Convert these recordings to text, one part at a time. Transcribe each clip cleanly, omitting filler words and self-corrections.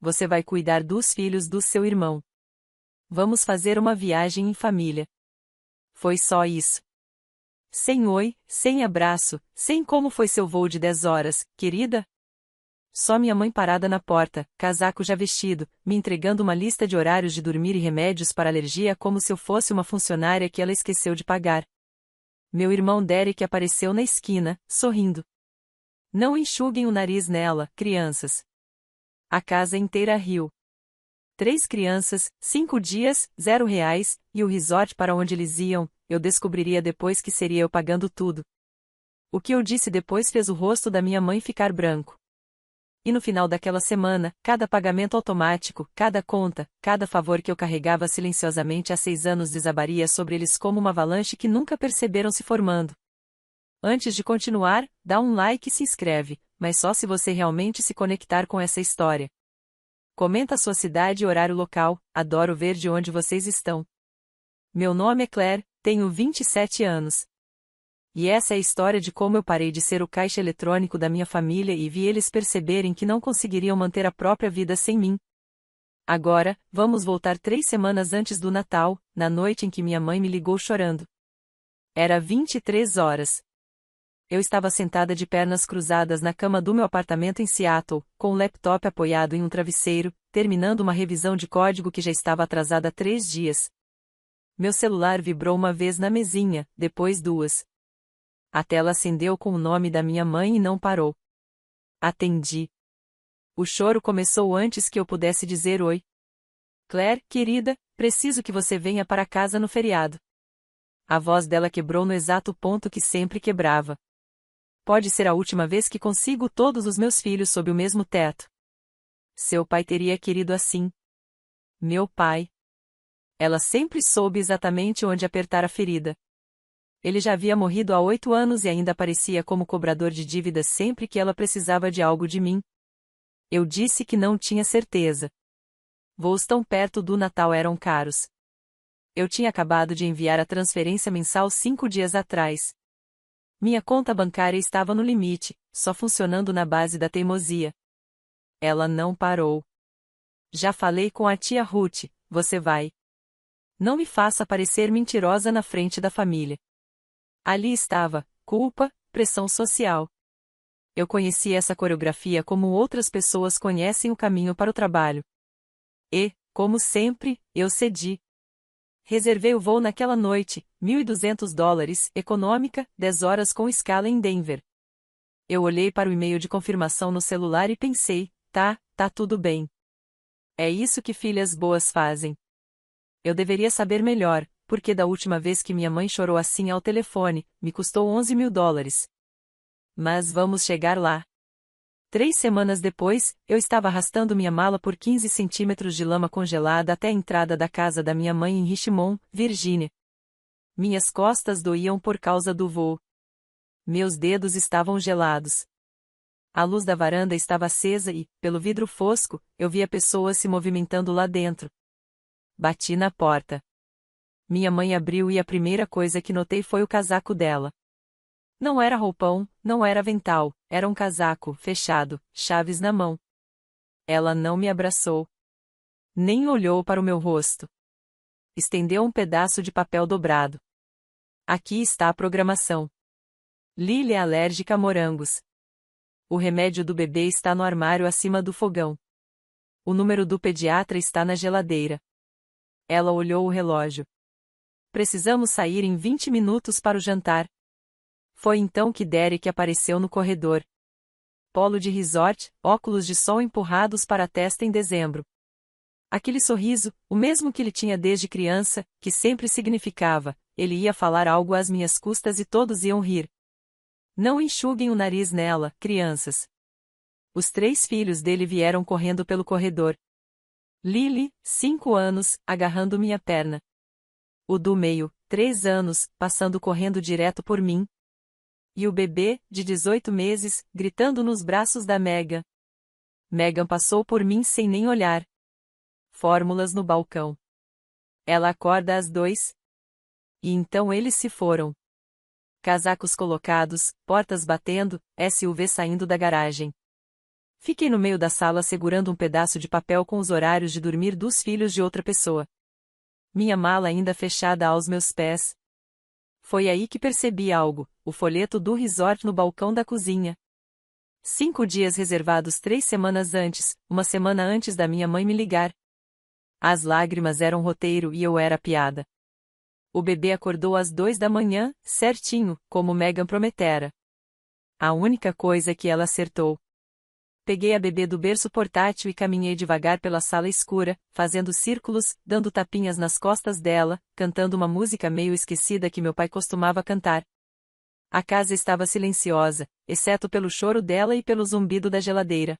você vai cuidar dos filhos do seu irmão. Vamos fazer uma viagem em família. Foi só isso. Sem oi, sem abraço, sem como foi seu voo de 10 horas, querida? Só minha mãe parada na porta, casaco já vestido, me entregando uma lista de horários de dormir e remédios para alergia como se eu fosse uma funcionária que ela esqueceu de pagar. Meu irmão Derek apareceu na esquina, sorrindo. Não enxuguem o nariz nela, crianças. A casa inteira riu. 3 crianças, 5 dias, R$ 0, e o resort para onde eles iam, eu descobriria depois que seria eu pagando tudo. O que eu disse depois fez o rosto da minha mãe ficar branco. E no final daquela semana, cada pagamento automático, cada conta, cada favor que eu carregava silenciosamente há 6 anos desabaria sobre eles como uma avalanche que nunca perceberam se formando. Antes de continuar, dá um like e se inscreve, mas só se você realmente se conectar com essa história. Comenta sua cidade e horário local, adoro ver de onde vocês estão. Meu nome é Claire, tenho 27 anos. E essa é a história de como eu parei de ser o caixa eletrônico da minha família e vi eles perceberem que não conseguiriam manter a própria vida sem mim. Agora, vamos voltar 3 semanas antes do Natal, na noite em que minha mãe me ligou chorando. Era 23 horas. Eu estava sentada de pernas cruzadas na cama do meu apartamento em Seattle, com o laptop apoiado em um travesseiro, terminando uma revisão de código que já estava atrasada há 3 dias. Meu celular vibrou uma vez na mesinha, depois 2. A tela acendeu com o nome da minha mãe e não parou. Atendi. O choro começou antes que eu pudesse dizer oi. Claire, querida, preciso que você venha para casa no feriado. A voz dela quebrou no exato ponto que sempre quebrava. Pode ser a última vez que consigo todos os meus filhos sob o mesmo teto. Seu pai teria querido assim. Meu pai. Ela sempre soube exatamente onde apertar a ferida. Ele já havia morrido há 8 anos e ainda aparecia como cobrador de dívidas sempre que ela precisava de algo de mim. Eu disse que não tinha certeza. Voos tão perto do Natal eram caros. Eu tinha acabado de enviar a transferência mensal 5 dias atrás. Minha conta bancária estava no limite, só funcionando na base da teimosia. Ela não parou. Já falei com a tia Ruth, você vai. Não me faça parecer mentirosa na frente da família. Ali estava, culpa, pressão social. Eu conhecia essa coreografia como outras pessoas conhecem o caminho para o trabalho. E, como sempre, eu cedi. Reservei o voo naquela noite, $1.200, econômica, 10 horas com escala em Denver. Eu olhei para o e-mail de confirmação no celular e pensei, tá tudo bem. É isso que filhas boas fazem. Eu deveria saber melhor, porque da última vez que minha mãe chorou assim ao telefone, me custou $11.000. Mas vamos chegar lá. 3 semanas depois, eu estava arrastando minha mala por 15 centímetros de lama congelada até a entrada da casa da minha mãe em Richmond, Virgínia. Minhas costas doíam por causa do voo. Meus dedos estavam gelados. A luz da varanda estava acesa e, pelo vidro fosco, eu via pessoas se movimentando lá dentro. Bati na porta. Minha mãe abriu e a primeira coisa que notei foi o casaco dela. Não era roupão, não era avental, era um casaco, fechado, chaves na mão. Ela não me abraçou. Nem olhou para o meu rosto. Estendeu um pedaço de papel dobrado. Aqui está a programação. Lily é alérgica a morangos. O remédio do bebê está no armário acima do fogão. O número do pediatra está na geladeira. Ela olhou o relógio. Precisamos sair em 20 minutos para o jantar. Foi então que Derek apareceu no corredor. Polo de resort, óculos de sol empurrados para a testa em dezembro. Aquele sorriso, o mesmo que ele tinha desde criança, que sempre significava, ele ia falar algo às minhas custas e todos iam rir. Não enxuguem o nariz nela, crianças. Os 3 filhos dele vieram correndo pelo corredor. Lily, 5 anos, agarrando minha perna. O do meio, 3 anos, passando correndo direto por mim. E o bebê, de 18 meses, gritando nos braços da Megan. Megan passou por mim sem nem olhar. Fórmulas no balcão. Ela acorda às 2. E então eles se foram. Casacos colocados, portas batendo, SUV saindo da garagem. Fiquei no meio da sala segurando um pedaço de papel com os horários de dormir dos filhos de outra pessoa. Minha mala ainda fechada aos meus pés. Foi aí que percebi algo, o folheto do resort no balcão da cozinha. 5 dias reservados 3 semanas antes, uma semana antes da minha mãe me ligar. As lágrimas eram roteiro e eu era a piada. O bebê acordou às 2 da manhã, certinho, como Megan prometera. A única coisa que ela acertou. Peguei a bebê do berço portátil e caminhei devagar pela sala escura, fazendo círculos, dando tapinhas nas costas dela, cantando uma música meio esquecida que meu pai costumava cantar. A casa estava silenciosa, exceto pelo choro dela e pelo zumbido da geladeira.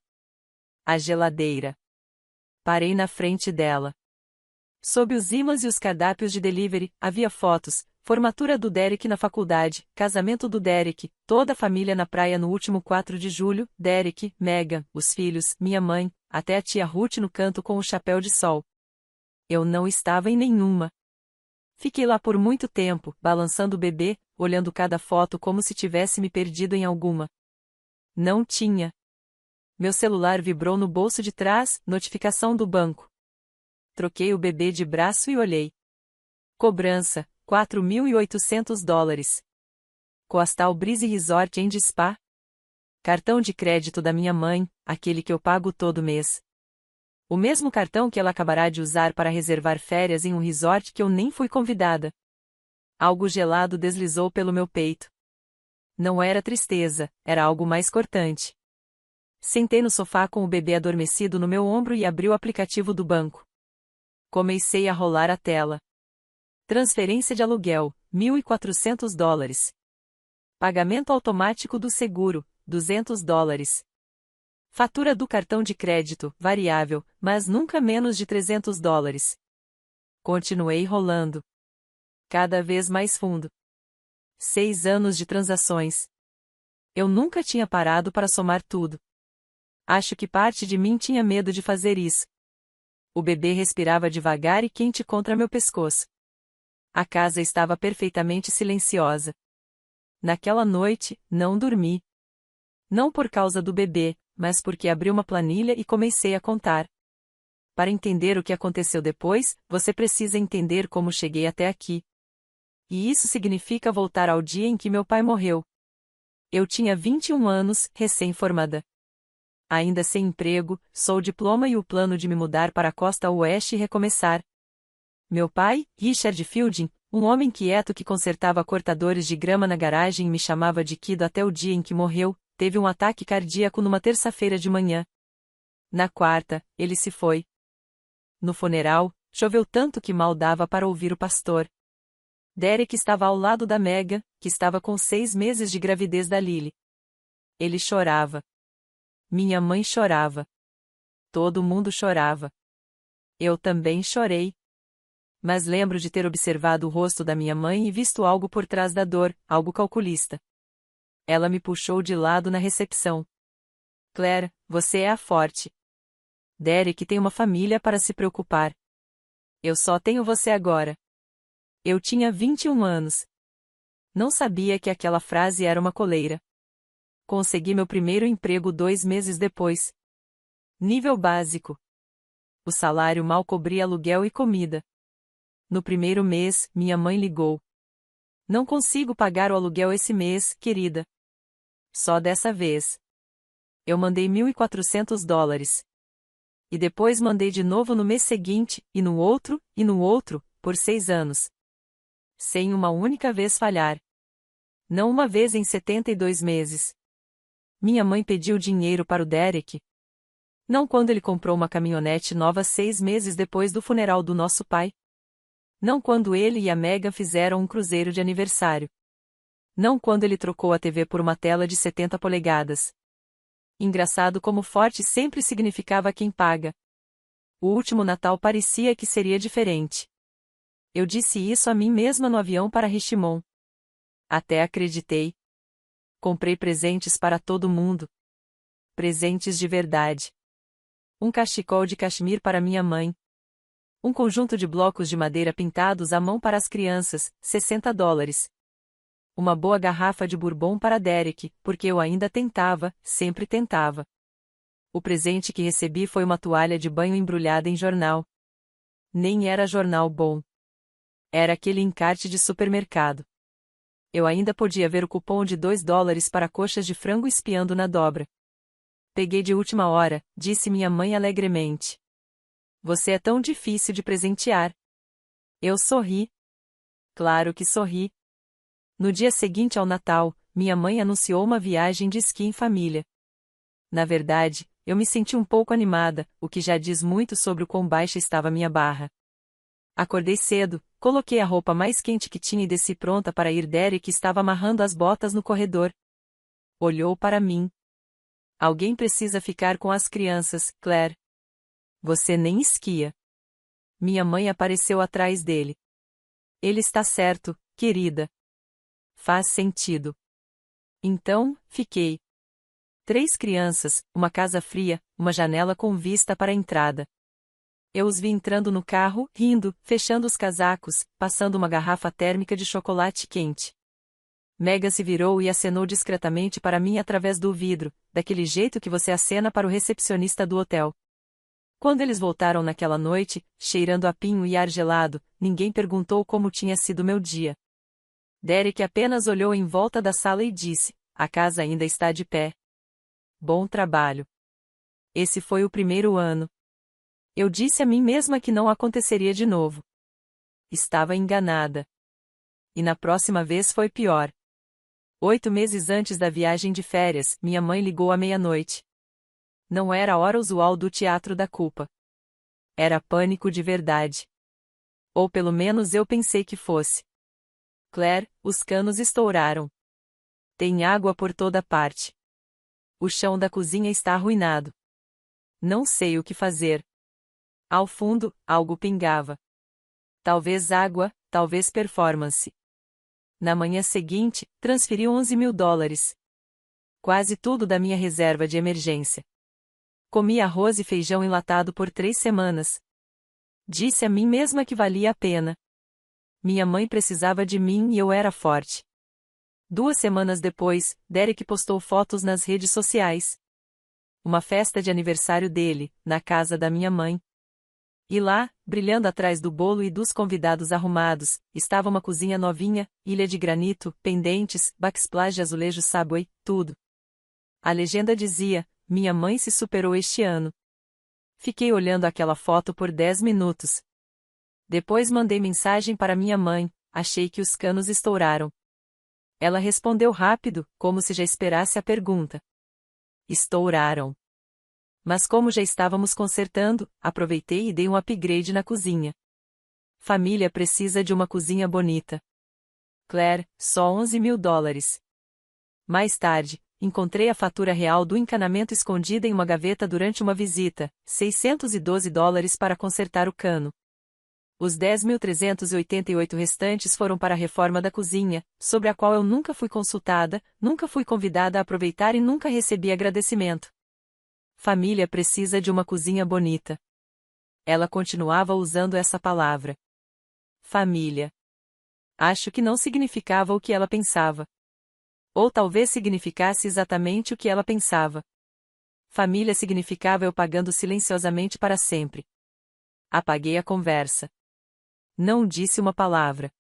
A geladeira. Parei na frente dela. Sob os ímãs e os cardápios de delivery, havia fotos, formatura do Derek na faculdade, casamento do Derek, toda a família na praia no último 4 de julho, Derek, Megan, os filhos, minha mãe, até a tia Ruth no canto com o chapéu de sol. Eu não estava em nenhuma. Fiquei lá por muito tempo, balançando o bebê, olhando cada foto como se tivesse me perdido em alguma. Não tinha. Meu celular vibrou no bolso de trás, notificação do banco. Troquei o bebê de braço e olhei. Cobrança, $4.800. Coastal Breeze Resort and Spa. Cartão de crédito da minha mãe, aquele que eu pago todo mês. O mesmo cartão que ela acabará de usar para reservar férias em um resort que eu nem fui convidada. Algo gelado deslizou pelo meu peito. Não era tristeza, era algo mais cortante. Sentei no sofá com o bebê adormecido no meu ombro e abri o aplicativo do banco. Comecei a rolar a tela. Transferência de aluguel, $1.400. Pagamento automático do seguro, $200. Fatura do cartão de crédito, variável, mas nunca menos de $300. Continuei rolando. Cada vez mais fundo. 6 anos de transações. Eu nunca tinha parado para somar tudo. Acho que parte de mim tinha medo de fazer isso. O bebê respirava devagar e quente contra meu pescoço. A casa estava perfeitamente silenciosa. Naquela noite, não dormi. Não por causa do bebê, mas porque abri uma planilha e comecei a contar. Para entender o que aconteceu depois, você precisa entender como cheguei até aqui. E isso significa voltar ao dia em que meu pai morreu. Eu tinha 21 anos, recém-formada. Ainda sem emprego, só o diploma e o plano de me mudar para a costa oeste e recomeçar. Meu pai, Richard Fielding, um homem quieto que consertava cortadores de grama na garagem e me chamava de Kido até o dia em que morreu, teve um ataque cardíaco numa terça-feira de manhã. Na quarta, ele se foi. No funeral, choveu tanto que mal dava para ouvir o pastor. Derek estava ao lado da Megan, que estava com 6 meses de gravidez da Lily. Ele chorava. Minha mãe chorava. Todo mundo chorava. Eu também chorei. Mas lembro de ter observado o rosto da minha mãe e visto algo por trás da dor, algo calculista. Ela me puxou de lado na recepção. Claire, você é a forte. Derek tem uma família para se preocupar. Eu só tenho você agora. Eu tinha 21 anos. Não sabia que aquela frase era uma coleira. Consegui meu primeiro emprego 2 meses depois. Nível básico. O salário mal cobria aluguel e comida. No primeiro mês, minha mãe ligou. Não consigo pagar o aluguel esse mês, querida. Só dessa vez. Eu mandei $1.400. E depois mandei de novo no mês seguinte, e no outro, por 6 anos. Sem uma única vez falhar. Não uma vez em 72 meses. Minha mãe pediu dinheiro para o Derek. Não quando ele comprou uma caminhonete nova 6 meses depois do funeral do nosso pai. Não quando ele e a Megan fizeram um cruzeiro de aniversário. Não quando ele trocou a TV por uma tela de 70 polegadas. Engraçado como forte sempre significava quem paga. O último Natal parecia que seria diferente. Eu disse isso a mim mesma no avião para Richmond. Até acreditei. Comprei presentes para todo mundo. Presentes de verdade. Um cachecol de cachemir para minha mãe. Um conjunto de blocos de madeira pintados à mão para as crianças, $60. Uma boa garrafa de bourbon para Derek, porque eu ainda tentava, sempre tentava. O presente que recebi foi uma toalha de banho embrulhada em jornal. Nem era jornal bom. Era aquele encarte de supermercado. Eu ainda podia ver o cupom de $2 para coxas de frango espiando na dobra. Peguei de última hora, disse minha mãe alegremente. Você é tão difícil de presentear. Eu sorri. Claro que sorri. No dia seguinte ao Natal, minha mãe anunciou uma viagem de esqui em família. Na verdade, eu me senti um pouco animada, o que já diz muito sobre o quão baixa estava minha barra. Acordei cedo, coloquei a roupa mais quente que tinha e desci pronta para ir. Derek estava amarrando as botas no corredor. Olhou para mim. Alguém precisa ficar com as crianças, Claire. Você nem esquia. Minha mãe apareceu atrás dele. Ele está certo, querida. Faz sentido. Então, fiquei. 3 crianças, uma casa fria, uma janela com vista para a entrada. Eu os vi entrando no carro, rindo, fechando os casacos, passando uma garrafa térmica de chocolate quente. Megan se virou e acenou discretamente para mim através do vidro, daquele jeito que você acena para o recepcionista do hotel. Quando eles voltaram naquela noite, cheirando a pinho e ar gelado, ninguém perguntou como tinha sido meu dia. Derek apenas olhou em volta da sala e disse: a casa ainda está de pé. Bom trabalho. Esse foi o primeiro ano. Eu disse a mim mesma que não aconteceria de novo. Estava enganada. E na próxima vez foi pior. 8 meses antes da viagem de férias, minha mãe ligou à meia-noite. Não era a hora usual do teatro da culpa. Era pânico de verdade. Ou pelo menos eu pensei que fosse. Claire, os canos estouraram. Tem água por toda parte. O chão da cozinha está arruinado. Não sei o que fazer. Ao fundo, algo pingava. Talvez água, talvez performance. Na manhã seguinte, transferi $11.000. Quase tudo da minha reserva de emergência. Comi arroz e feijão enlatado por 3 semanas. Disse a mim mesma que valia a pena. Minha mãe precisava de mim e eu era forte. 2 semanas depois, Derek postou fotos nas redes sociais. Uma festa de aniversário dele, na casa da minha mãe. E lá, brilhando atrás do bolo e dos convidados arrumados, estava uma cozinha novinha, ilha de granito, pendentes, backsplash azulejo Subway, tudo. A legenda dizia: minha mãe se superou este ano. Fiquei olhando aquela foto por 10 minutos. Depois mandei mensagem para minha mãe: achei que os canos estouraram. Ela respondeu rápido, como se já esperasse a pergunta. Estouraram. Mas como já estávamos consertando, aproveitei e dei um upgrade na cozinha. Família precisa de uma cozinha bonita. Claire, só $11.000. Mais tarde, encontrei a fatura real do encanamento escondida em uma gaveta durante uma visita, $612 para consertar o cano. Os 10.388 restantes foram para a reforma da cozinha, sobre a qual eu nunca fui consultada, nunca fui convidada a aproveitar e nunca recebi agradecimento. Família precisa de uma cozinha bonita. Ela continuava usando essa palavra. Família. Acho que não significava o que ela pensava. Ou talvez significasse exatamente o que ela pensava. Família significava eu pagando silenciosamente para sempre. Apaguei a conversa. Não disse uma palavra.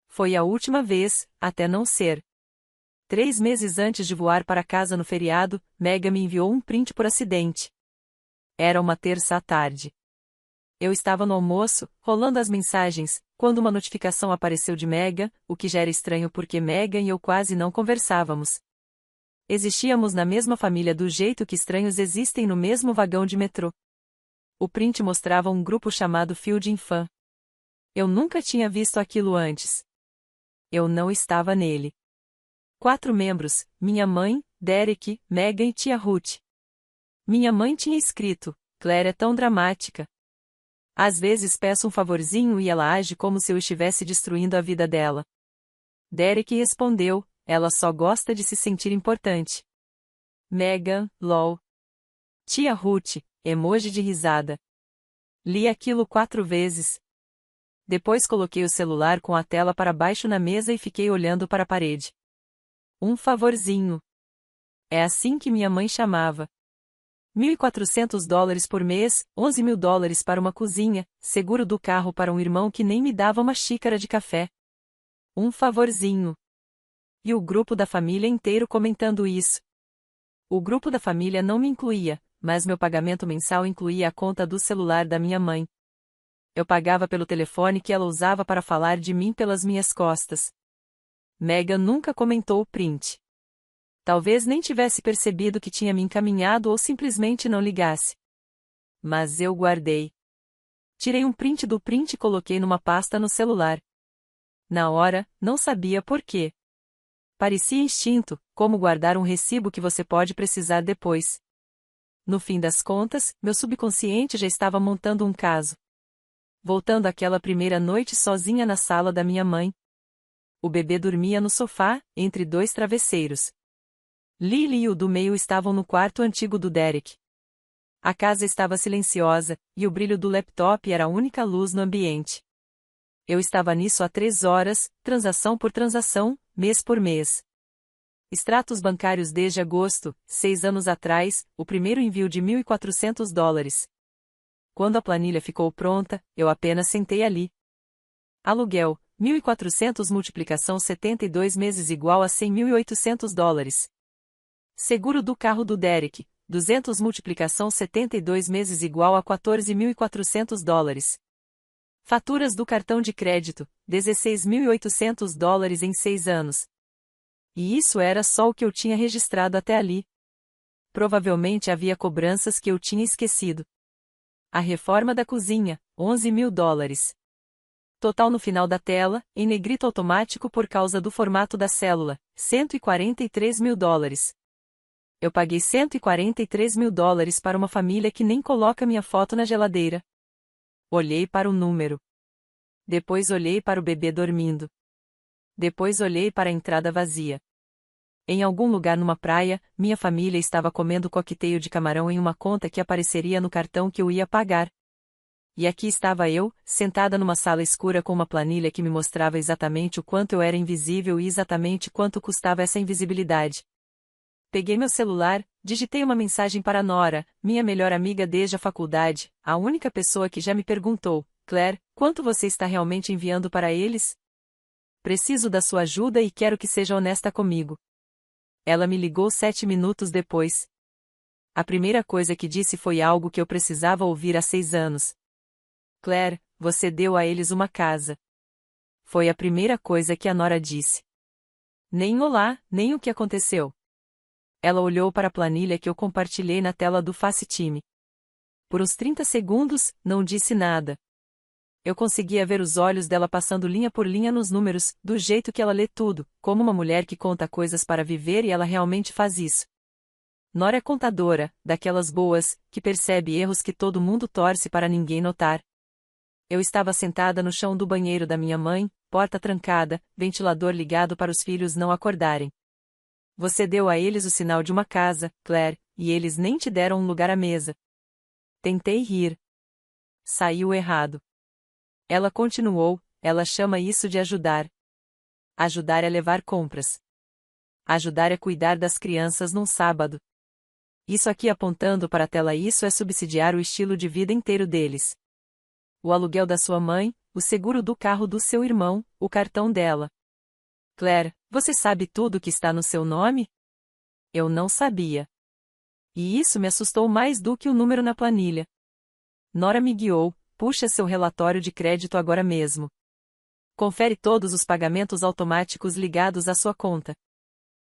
Foi a última vez, até não ser. 3 meses antes de voar para casa no feriado, Megan me enviou um print por acidente. Era uma terça à tarde. Eu estava no almoço, rolando as mensagens, quando uma notificação apareceu de Megan, o que já era estranho porque Megan e eu quase não conversávamos. Existíamos na mesma família do jeito que estranhos existem no mesmo vagão de metrô. O print mostrava um grupo chamado Fielding Fan. Eu nunca tinha visto aquilo antes. Eu não estava nele. 4 membros, minha mãe, Derek, Megan e tia Ruth. Minha mãe tinha escrito: Claire é tão dramática. Às vezes peço um favorzinho e ela age como se eu estivesse destruindo a vida dela. Derek respondeu: ela só gosta de se sentir importante. Megan, lol. Tia Ruth, emoji de risada. Li aquilo 4 vezes. Depois coloquei o celular com a tela para baixo na mesa e fiquei olhando para a parede. Um favorzinho. É assim que minha mãe chamava. $1.400 por mês, $11.000 para uma cozinha, seguro do carro para um irmão que nem me dava uma xícara de café. Um favorzinho. E o grupo da família inteiro comentando isso. O grupo da família não me incluía, mas meu pagamento mensal incluía a conta do celular da minha mãe. Eu pagava pelo telefone que ela usava para falar de mim pelas minhas costas. Megan nunca comentou o print. Talvez nem tivesse percebido que tinha me encaminhado ou simplesmente não ligasse. Mas eu guardei. Tirei um print do print e coloquei numa pasta no celular. Na hora, não sabia por quê. Parecia instinto, como guardar um recibo que você pode precisar depois. No fim das contas, meu subconsciente já estava montando um caso. Voltando àquela primeira noite sozinha na sala da minha mãe. O bebê dormia no sofá, entre dois travesseiros. Lily e o do meio estavam no quarto antigo do Derek. A casa estava silenciosa, e o brilho do laptop era a única luz no ambiente. Eu estava nisso há 3 horas, transação por transação, mês por mês. Extratos bancários desde agosto, 6 anos atrás, o primeiro envio de $1.400. Quando a planilha ficou pronta, eu apenas sentei ali. Aluguel, 1.400 multiplicação 72 meses igual a $100.800. Seguro do carro do Derek, 200 multiplicação 72 meses igual a $14.400. Faturas do cartão de crédito, $16.800 em 6 anos. E isso era só o que eu tinha registrado até ali. Provavelmente havia cobranças que eu tinha esquecido. A reforma da cozinha, $11.000. Total no final da tela, em negrito automático por causa do formato da célula, $143.000. Eu paguei $143.000 para uma família que nem coloca minha foto na geladeira. Olhei para o número. Depois olhei para o bebê dormindo. Depois olhei para a entrada vazia. Em algum lugar numa praia, minha família estava comendo coquetel de camarão em uma conta que apareceria no cartão que eu ia pagar. E aqui estava eu, sentada numa sala escura com uma planilha que me mostrava exatamente o quanto eu era invisível e exatamente quanto custava essa invisibilidade. Peguei meu celular, digitei uma mensagem para Nora, minha melhor amiga desde a faculdade, a única pessoa que já me perguntou: Claire, quanto você está realmente enviando para eles? Preciso da sua ajuda e quero que seja honesta comigo. Ela me ligou 7 minutos depois. A primeira coisa que disse foi algo que eu precisava ouvir há 6 anos. Claire, você deu a eles uma casa. Foi a primeira coisa que a Nora disse. Nem olá, nem o que aconteceu. Ela olhou para a planilha que eu compartilhei na tela do FaceTime. Por uns 30 segundos, não disse nada. Eu conseguia ver os olhos dela passando linha por linha nos números, do jeito que ela lê tudo, como uma mulher que conta coisas para viver e ela realmente faz isso. Nora é contadora, daquelas boas, que percebe erros que todo mundo torce para ninguém notar. Eu estava sentada no chão do banheiro da minha mãe, porta trancada, ventilador ligado para os filhos não acordarem. Você deu a eles o sinal de uma casa, Claire, e eles nem te deram um lugar à mesa. Tentei rir. Saiu errado. Ela continuou, ela chama isso de ajudar. Ajudar é levar compras. Ajudar é cuidar das crianças num sábado. Isso aqui apontando para a tela, isso é subsidiar o estilo de vida inteiro deles. O aluguel da sua mãe, o seguro do carro do seu irmão, o cartão dela. Claire, você sabe tudo que está no seu nome? Eu não sabia. E isso me assustou mais do que o número na planilha. Nora me guiou: puxa seu relatório de crédito agora mesmo. Confere todos os pagamentos automáticos ligados à sua conta.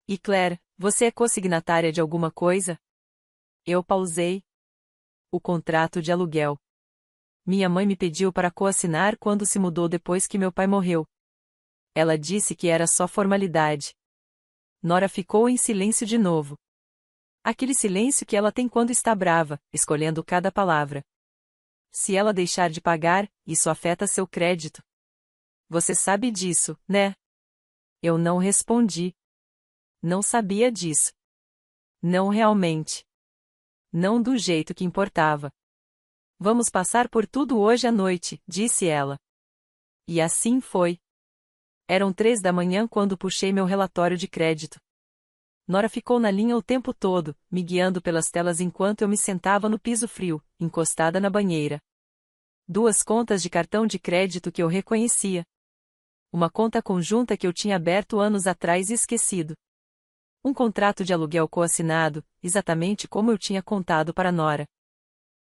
E Claire, você é consignatária de alguma coisa? Eu pausei. O contrato de aluguel. Minha mãe me pediu para coassinar quando se mudou depois que meu pai morreu. Ela disse que era só formalidade. Nora ficou em silêncio de novo. Aquele silêncio que ela tem quando está brava, escolhendo cada palavra. Se ela deixar de pagar, isso afeta seu crédito. Você sabe disso, né? Eu não respondi. Não sabia disso. Não realmente. Não do jeito que importava. Vamos passar por tudo hoje à noite, disse ela. E assim foi. Eram 3 da manhã quando puxei meu relatório de crédito. Nora ficou na linha o tempo todo, me guiando pelas telas enquanto eu me sentava no piso frio, encostada na banheira. 2 contas de cartão de crédito que eu reconhecia. Uma conta conjunta que eu tinha aberto anos atrás e esquecido. Um contrato de aluguel coassinado, exatamente como eu tinha contado para Nora.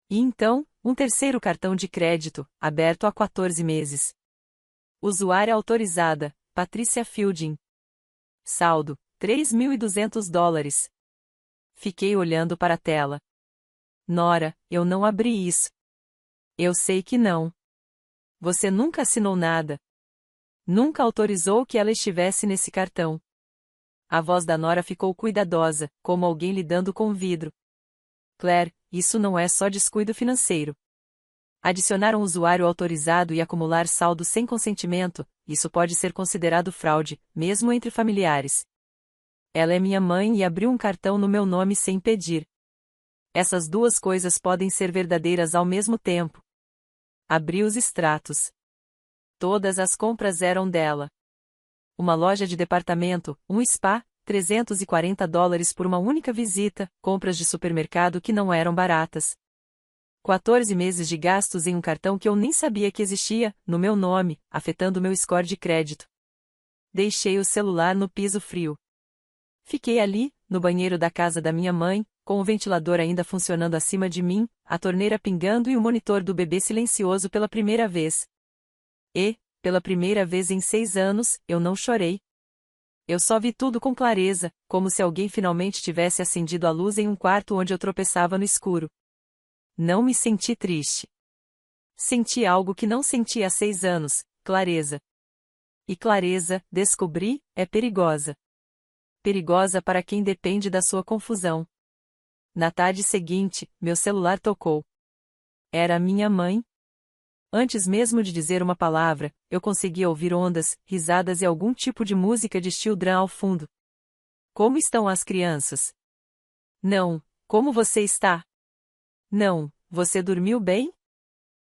E então, um terceiro cartão de crédito, aberto há 14 meses. Usuária autorizada, Patricia Fielding. Saldo, $3.200. Fiquei olhando para a tela. Nora, eu não abri isso. Eu sei que não. Você nunca assinou nada. Nunca autorizou que ela estivesse nesse cartão. A voz da Nora ficou cuidadosa, como alguém lidando com vidro. Claire, isso não é só descuido financeiro. Adicionar um usuário autorizado e acumular saldo sem consentimento, isso pode ser considerado fraude, mesmo entre familiares. Ela é minha mãe e abriu um cartão no meu nome sem pedir. Essas 2 coisas podem ser verdadeiras ao mesmo tempo. Abri os extratos. Todas as compras eram dela. Uma loja de departamento, um spa, $340 por uma única visita, compras de supermercado que não eram baratas. 14 meses de gastos em um cartão que eu nem sabia que existia, no meu nome, afetando meu score de crédito. Deixei o celular no piso frio. Fiquei ali, no banheiro da casa da minha mãe, com o ventilador ainda funcionando acima de mim, a torneira pingando e o monitor do bebê silencioso pela primeira vez. E, pela primeira vez em 6 anos, eu não chorei. Eu só vi tudo com clareza, como se alguém finalmente tivesse acendido a luz em um quarto onde eu tropeçava no escuro. Não me senti triste. Senti algo que não senti há 6 anos, clareza. E clareza, descobri, é perigosa. Perigosa para quem depende da sua confusão. Na tarde seguinte, meu celular tocou. Era minha mãe. Antes mesmo de dizer uma palavra, eu conseguia ouvir ondas, risadas e algum tipo de música de steel drum ao fundo. Como estão as crianças? Não, como você está? Não, você dormiu bem?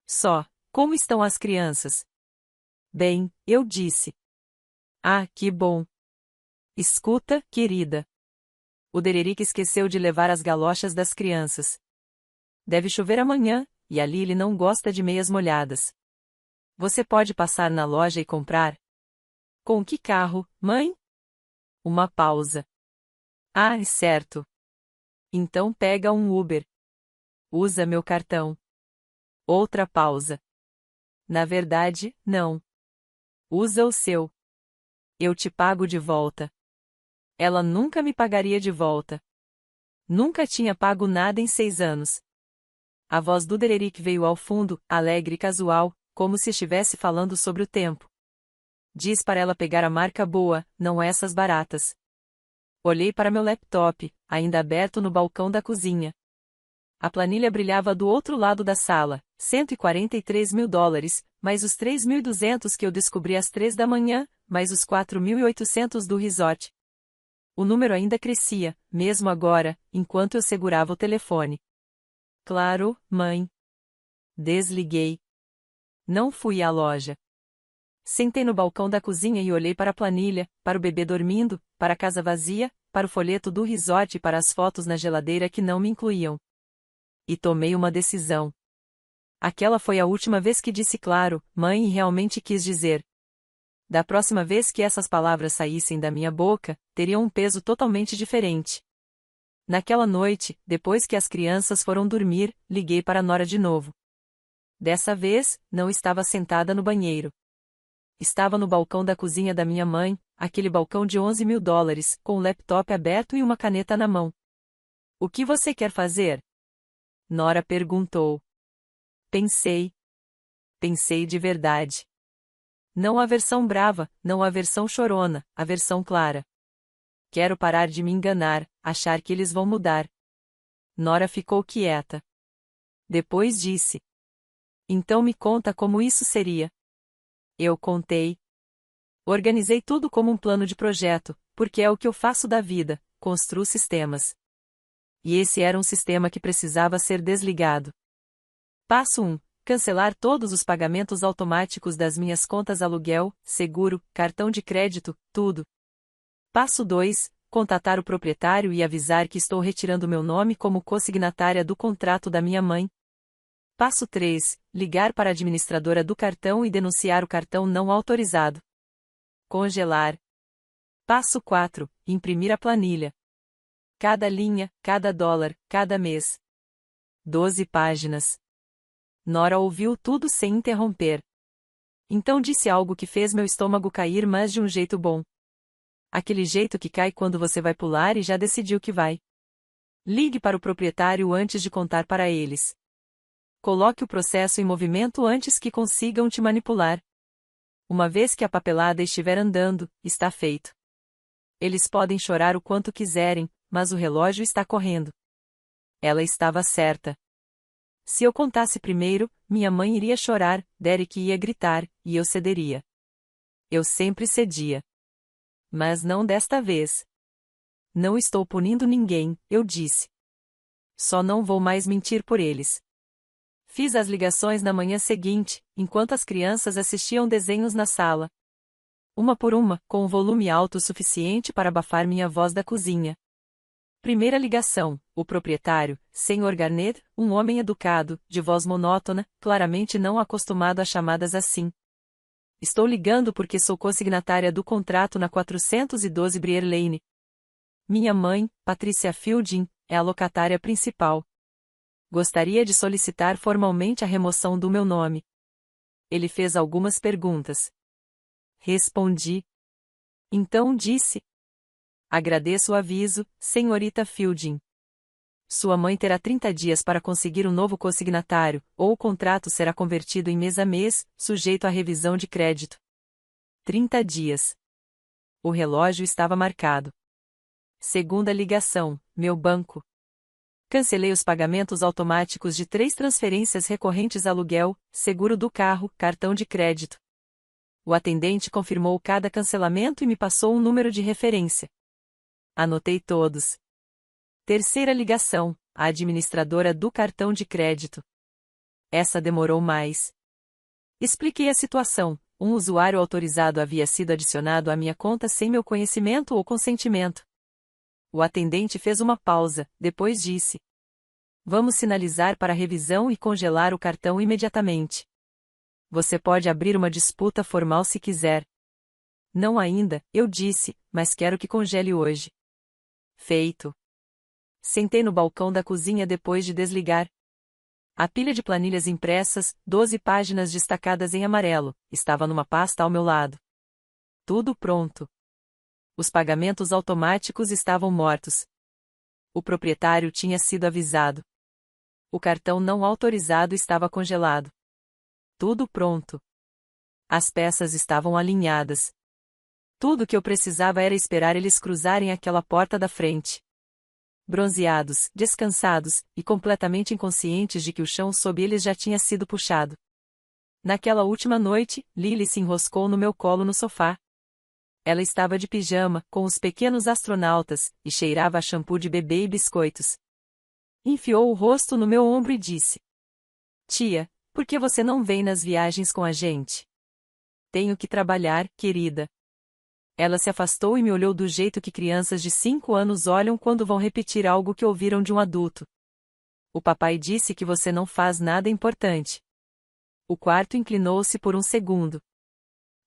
Só, como estão as crianças? Bem, eu disse. Ah, que bom. Escuta, querida. O Dererick esqueceu de levar as galochas das crianças. Deve chover amanhã, e a Lily não gosta de meias molhadas. Você pode passar na loja e comprar? Com que carro, mãe? Uma pausa. Ah, é certo. Então pega um Uber. Usa meu cartão. Outra pausa. Na verdade, não. Usa o seu. Eu te pago de volta. Ela nunca me pagaria de volta. Nunca tinha pago nada em 6 anos. A voz do Dererick veio ao fundo, alegre e casual, como se estivesse falando sobre o tempo. Diz para ela pegar a marca boa, não essas baratas. Olhei para meu laptop, ainda aberto no balcão da cozinha. A planilha brilhava do outro lado da sala, $143.000, mais os 3.200 que eu descobri às 3 da manhã, mais os 4.800 do resort. O número ainda crescia, mesmo agora, enquanto eu segurava o telefone. Claro, mãe. Desliguei. Não fui à loja. Sentei no balcão da cozinha e olhei para a planilha, para o bebê dormindo, para a casa vazia, para o folheto do resort e para as fotos na geladeira que não me incluíam. E tomei uma decisão. Aquela foi a última vez que disse claro, mãe, e realmente quis dizer. Da próxima vez que essas palavras saíssem da minha boca, teriam um peso totalmente diferente. Naquela noite, depois que as crianças foram dormir, liguei para Nora de novo. Dessa vez, não estava sentada no banheiro. Estava no balcão da cozinha da minha mãe, aquele balcão de $11.000, com o laptop aberto e uma caneta na mão. O que você quer fazer? Nora perguntou. Pensei. Pensei de verdade. Não a versão brava, não a versão chorona, a versão clara. Quero parar de me enganar, achar que eles vão mudar. Nora ficou quieta. Depois disse. Então me conta como isso seria. Eu contei. Organizei tudo como um plano de projeto, porque é o que eu faço da vida, construo sistemas. E esse era um sistema que precisava ser desligado. Passo 1. Cancelar todos os pagamentos automáticos das minhas contas aluguel, seguro, cartão de crédito, tudo. Passo 2. contatar o proprietário e avisar que estou retirando meu nome como consignatária do contrato da minha mãe. Passo 3. Ligar para a administradora do cartão e denunciar o cartão não autorizado. Congelar. Passo 4. Imprimir a planilha. Cada linha, cada dólar, cada mês. 12 páginas. Nora ouviu tudo sem interromper. Então disse algo que fez meu estômago cair, mas de um jeito bom. Aquele jeito que cai quando você vai pular e já decidiu que vai. Ligue para o proprietário antes de contar para eles. Coloque o processo em movimento antes que consigam te manipular. Uma vez que a papelada estiver andando, está feito. Eles podem chorar o quanto quiserem, mas o relógio está correndo. Ela estava certa. Se eu contasse primeiro, minha mãe iria chorar, Derek ia gritar, e eu cederia. Eu sempre cedia. Mas não desta vez. Não estou punindo ninguém, eu disse. Só não vou mais mentir por eles. Fiz as ligações na manhã seguinte, enquanto as crianças assistiam desenhos na sala. Uma por uma, com um volume alto o suficiente para abafar minha voz da cozinha. Primeira ligação, o proprietário, Sr. Garnett, um homem educado, de voz monótona, claramente não acostumado a chamadas assim. Estou ligando porque sou consignatária do contrato na 412 Brier Lane. Minha mãe, Patricia Fielding, é a locatária principal. Gostaria de solicitar formalmente a remoção do meu nome. Ele fez algumas perguntas. Respondi. Então disse: agradeço o aviso, senhorita Fielding. Sua mãe terá 30 dias para conseguir um novo consignatário, ou o contrato será convertido em mês a mês, sujeito à revisão de crédito. 30 dias. O relógio estava marcado. Segunda ligação, meu banco. Cancelei os pagamentos automáticos de 3 transferências recorrentes: aluguel, seguro do carro, cartão de crédito. O atendente confirmou cada cancelamento e me passou um número de referência. Anotei todos. Terceira ligação, a administradora do cartão de crédito. Essa demorou mais. Expliquei a situação. Um usuário autorizado havia sido adicionado à minha conta sem meu conhecimento ou consentimento. O atendente fez uma pausa, depois disse: vamos sinalizar para revisão e congelar o cartão imediatamente. Você pode abrir uma disputa formal se quiser. Não ainda, eu disse, mas quero que congele hoje. Feito. Sentei no balcão da cozinha depois de desligar. A pilha de planilhas impressas, 12 páginas destacadas em amarelo, estava numa pasta ao meu lado. Tudo pronto. Os pagamentos automáticos estavam mortos. O proprietário tinha sido avisado. O cartão não autorizado estava congelado. Tudo pronto. As peças estavam alinhadas. Tudo o que eu precisava era esperar eles cruzarem aquela porta da frente. Bronzeados, descansados, e completamente inconscientes de que o chão sob eles já tinha sido puxado. Naquela última noite, Lily se enroscou no meu colo no sofá. Ela estava de pijama, com os pequenos astronautas, e cheirava a shampoo de bebê e biscoitos. Enfiou o rosto no meu ombro e disse: tia, por que você não vem nas viagens com a gente? Tenho que trabalhar, querida. Ela se afastou e me olhou do jeito que crianças de 5 anos olham quando vão repetir algo que ouviram de um adulto. O papai disse que você não faz nada importante. O quarto inclinou-se por um segundo.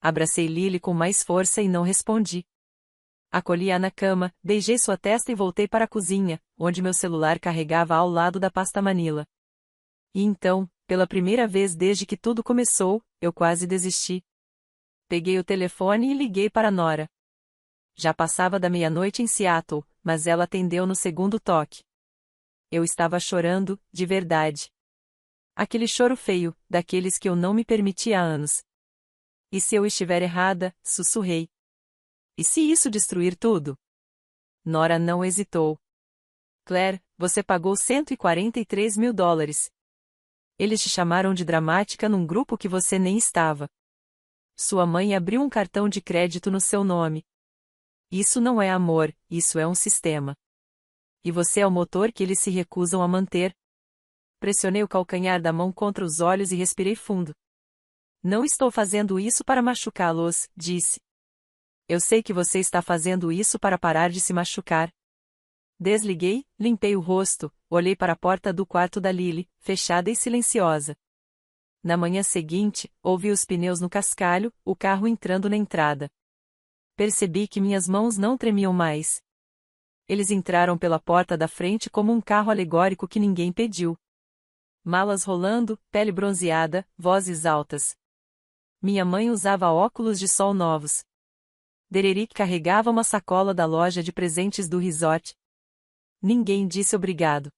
Abracei Lily com mais força e não respondi. Acolhi-a na cama, beijei sua testa e voltei para a cozinha, onde meu celular carregava ao lado da pasta Manila. E então, pela primeira vez desde que tudo começou, eu quase desisti. Peguei o telefone e liguei para Nora. Já passava da meia-noite em Seattle, mas ela atendeu no segundo toque. Eu estava chorando, de verdade. Aquele choro feio, daqueles que eu não me permitia há anos. E se eu estiver errada, sussurrei. E se isso destruir tudo? Nora não hesitou. Claire, você pagou $143 mil. Eles te chamaram de dramática num grupo que você nem estava. Sua mãe abriu um cartão de crédito no seu nome. Isso não é amor, isso é um sistema. E você é o motor que eles se recusam a manter. Pressionei o calcanhar da mão contra os olhos e respirei fundo. Não estou fazendo isso para machucá-los, disse. Eu sei que você está fazendo isso para parar de se machucar. Desliguei, limpei o rosto, olhei para a porta do quarto da Lily, fechada e silenciosa. Na manhã seguinte, ouvi os pneus no cascalho, o carro entrando na entrada. Percebi que minhas mãos não tremiam mais. Eles entraram pela porta da frente como um carro alegórico que ninguém pediu. Malas rolando, pele bronzeada, vozes altas. Minha mãe usava óculos de sol novos. Dererick carregava uma sacola da loja de presentes do resort. Ninguém disse obrigado.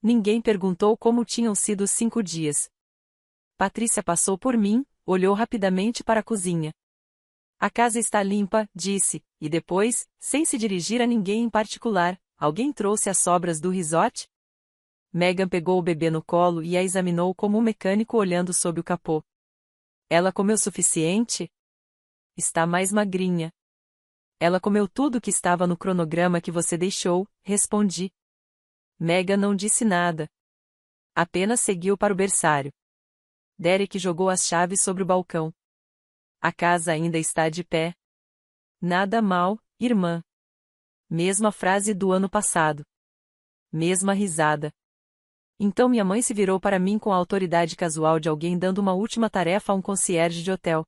Ninguém perguntou como tinham sido os 5 dias. Patrícia passou por mim, olhou rapidamente para a cozinha. A casa está limpa, disse, e depois, sem se dirigir a ninguém em particular, alguém trouxe as sobras do resort? Megan pegou o bebê no colo e a examinou como um mecânico olhando sob o capô. Ela comeu o suficiente? Está mais magrinha. Ela comeu tudo que estava no cronograma que você deixou, respondi. Megan não disse nada. Apenas seguiu para o berçário. Derek jogou as chaves sobre o balcão. A casa ainda está de pé. Nada mal, irmã. Mesma frase do ano passado. Mesma risada. Então minha mãe se virou para mim com a autoridade casual de alguém dando uma última tarefa a um concierge de hotel.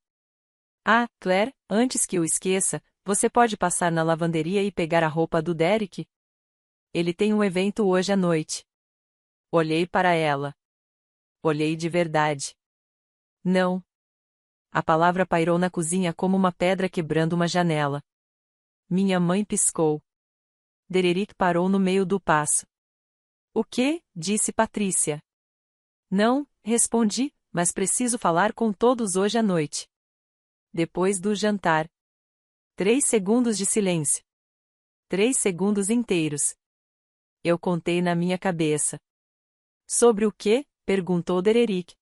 Ah, Claire, antes que eu esqueça, você pode passar na lavanderia e pegar a roupa do Derek? Ele tem um evento hoje à noite. Olhei para ela. Olhei de verdade. Não. A palavra pairou na cozinha como uma pedra quebrando uma janela. Minha mãe piscou. Dererick parou no meio do passo. O quê? Disse Patrícia. Não, respondi, mas preciso falar com todos hoje à noite. Depois do jantar. 3 segundos de silêncio. 3 segundos inteiros. Eu contei na minha cabeça. Sobre o quê? Perguntou Dererick.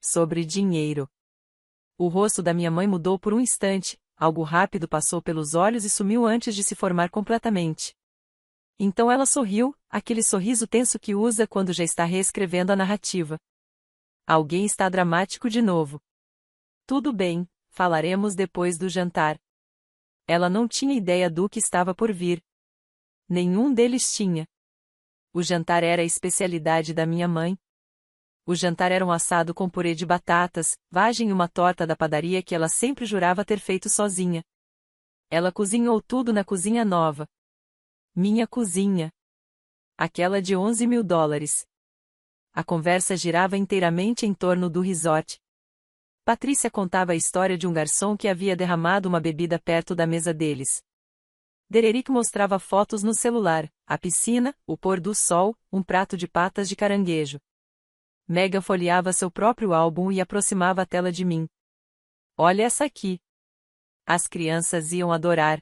Sobre dinheiro. O rosto da minha mãe mudou por um instante, algo rápido passou pelos olhos e sumiu antes de se formar completamente. Então ela sorriu, aquele sorriso tenso que usa quando já está reescrevendo a narrativa. Alguém está dramático de novo. Tudo bem, falaremos depois do jantar. Ela não tinha ideia do que estava por vir. Nenhum deles tinha. O jantar era a especialidade da minha mãe. O jantar era um assado com purê de batatas, vagem e uma torta da padaria que ela sempre jurava ter feito sozinha. Ela cozinhou tudo na cozinha nova. Minha cozinha. Aquela de $11.000. A conversa girava inteiramente em torno do resort. Patrícia contava a história de um garçom que havia derramado uma bebida perto da mesa deles. Dererick mostrava fotos no celular, a piscina, o pôr do sol, um prato de patas de caranguejo. Megan folheava seu próprio álbum e aproximava a tela de mim. Olha essa aqui. As crianças iam adorar.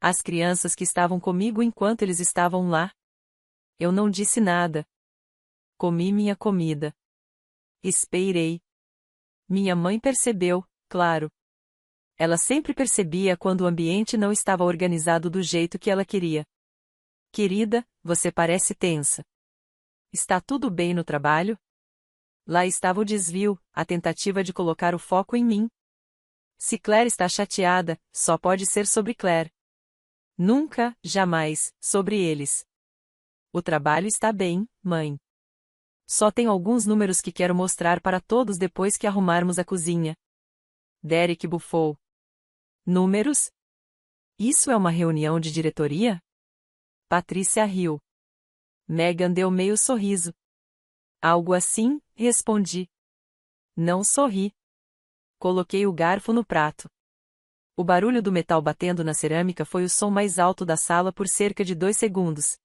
As crianças que estavam comigo enquanto eles estavam lá. Eu não disse nada. Comi minha comida. Esperei. Minha mãe percebeu, claro. Ela sempre percebia quando o ambiente não estava organizado do jeito que ela queria. Querida, você parece tensa. Está tudo bem no trabalho? Lá estava o desvio, a tentativa de colocar o foco em mim. Se Claire está chateada, só pode ser sobre Claire. Nunca, jamais, sobre eles. O trabalho está bem, mãe. Só tenho alguns números que quero mostrar para todos depois que arrumarmos a cozinha. Derek bufou. Números? Isso é uma reunião de diretoria? Patrícia riu. Megan deu meio sorriso. Algo assim, respondi. Não sorri. Coloquei o garfo no prato. O barulho do metal batendo na cerâmica foi o som mais alto da sala por cerca de 2 segundos.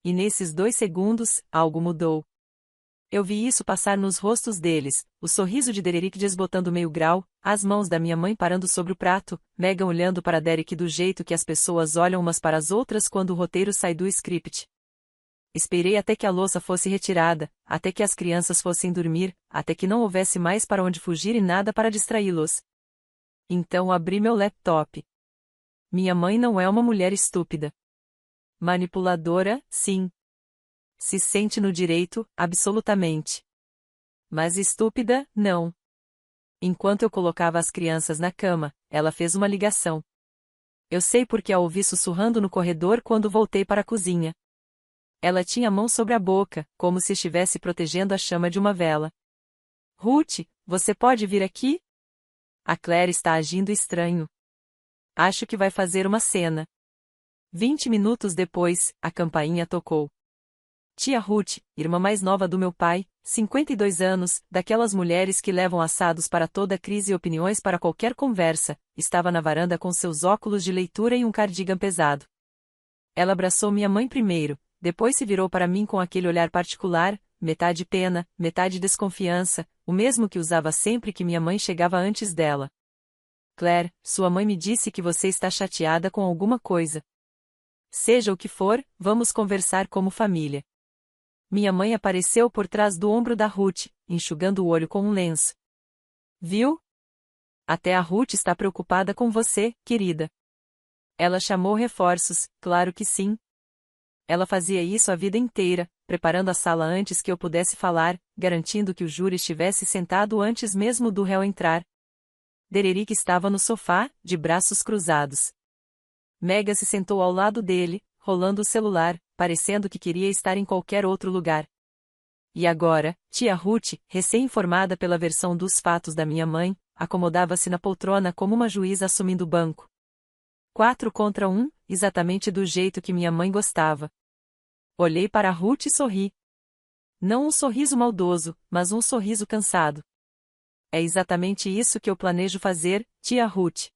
E nesses 2 segundos, algo mudou. Eu vi isso passar nos rostos deles, o sorriso de Dererick desbotando meio grau, as mãos da minha mãe parando sobre o prato, Megan olhando para Derek do jeito que as pessoas olham umas para as outras quando o roteiro sai do script. Esperei até que a louça fosse retirada, até que as crianças fossem dormir, até que não houvesse mais para onde fugir e nada para distraí-los. Então abri meu laptop. Minha mãe não é uma mulher estúpida. Manipuladora, sim. Se sente no direito, absolutamente. Mas estúpida, não. Enquanto eu colocava as crianças na cama, ela fez uma ligação. Eu sei porque a ouvi sussurrando no corredor quando voltei para a cozinha. Ela tinha a mão sobre a boca, como se estivesse protegendo a chama de uma vela. Ruth, você pode vir aqui? A Claire está agindo estranho. Acho que vai fazer uma cena. 20 minutos depois, a campainha tocou. Tia Ruth, irmã mais nova do meu pai, 52 anos, daquelas mulheres que levam assados para toda crise e opiniões para qualquer conversa, estava na varanda com seus óculos de leitura e um cardigan pesado. Ela abraçou minha mãe primeiro, depois se virou para mim com aquele olhar particular, metade pena, metade desconfiança, o mesmo que usava sempre que minha mãe chegava antes dela. Claire, sua mãe me disse que você está chateada com alguma coisa. Seja o que for, vamos conversar como família. Minha mãe apareceu por trás do ombro da Ruth, enxugando o olho com um lenço. Viu? Até a Ruth está preocupada com você, querida. Ela chamou reforços, claro que sim. Ela fazia isso a vida inteira, preparando a sala antes que eu pudesse falar, garantindo que o júri estivesse sentado antes mesmo do réu entrar. Dererick estava no sofá, de braços cruzados. Mega se sentou ao lado dele, rolando o celular, parecendo que queria estar em qualquer outro lugar. E agora, tia Ruth, recém-informada pela versão dos fatos da minha mãe, acomodava-se na poltrona como uma juíza assumindo o banco. 4 contra 1, exatamente do jeito que minha mãe gostava. Olhei para Ruth e sorri. Não um sorriso maldoso, mas um sorriso cansado. É exatamente isso que eu planejo fazer, tia Ruth.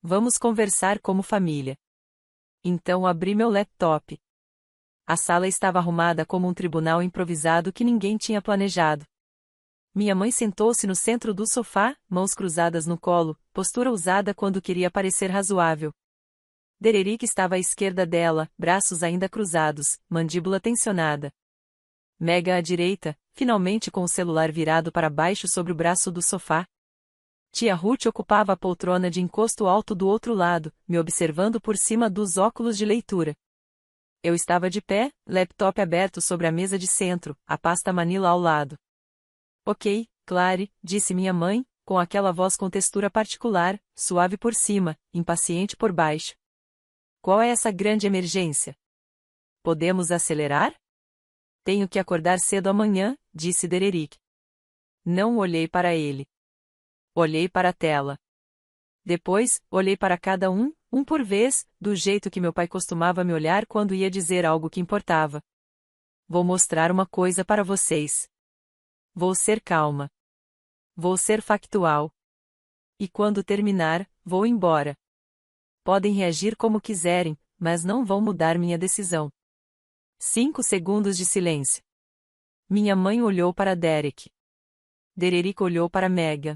Vamos conversar como família. Então abri meu laptop. A sala estava arrumada como um tribunal improvisado que ninguém tinha planejado. Minha mãe sentou-se no centro do sofá, mãos cruzadas no colo, postura usada quando queria parecer razoável. Dererick estava à esquerda dela, braços ainda cruzados, mandíbula tensionada. Mega à direita, finalmente com o celular virado para baixo sobre o braço do sofá. Tia Ruth ocupava a poltrona de encosto alto do outro lado, me observando por cima dos óculos de leitura. Eu estava de pé, laptop aberto sobre a mesa de centro, a pasta Manila ao lado. Ok, Claire, disse minha mãe, com aquela voz com textura particular, suave por cima, impaciente por baixo. Qual é essa grande emergência? Podemos acelerar? Tenho que acordar cedo amanhã, disse Dererick. Não olhei para ele. Olhei para a tela. Depois, olhei para cada um por vez, do jeito que meu pai costumava me olhar quando ia dizer algo que importava. Vou mostrar uma coisa para vocês. Vou ser calma. Vou ser factual. E quando terminar, vou embora. Podem reagir como quiserem, mas não vão mudar minha decisão. 5 segundos de silêncio. Minha mãe olhou para Derek. Dererick olhou para Megan.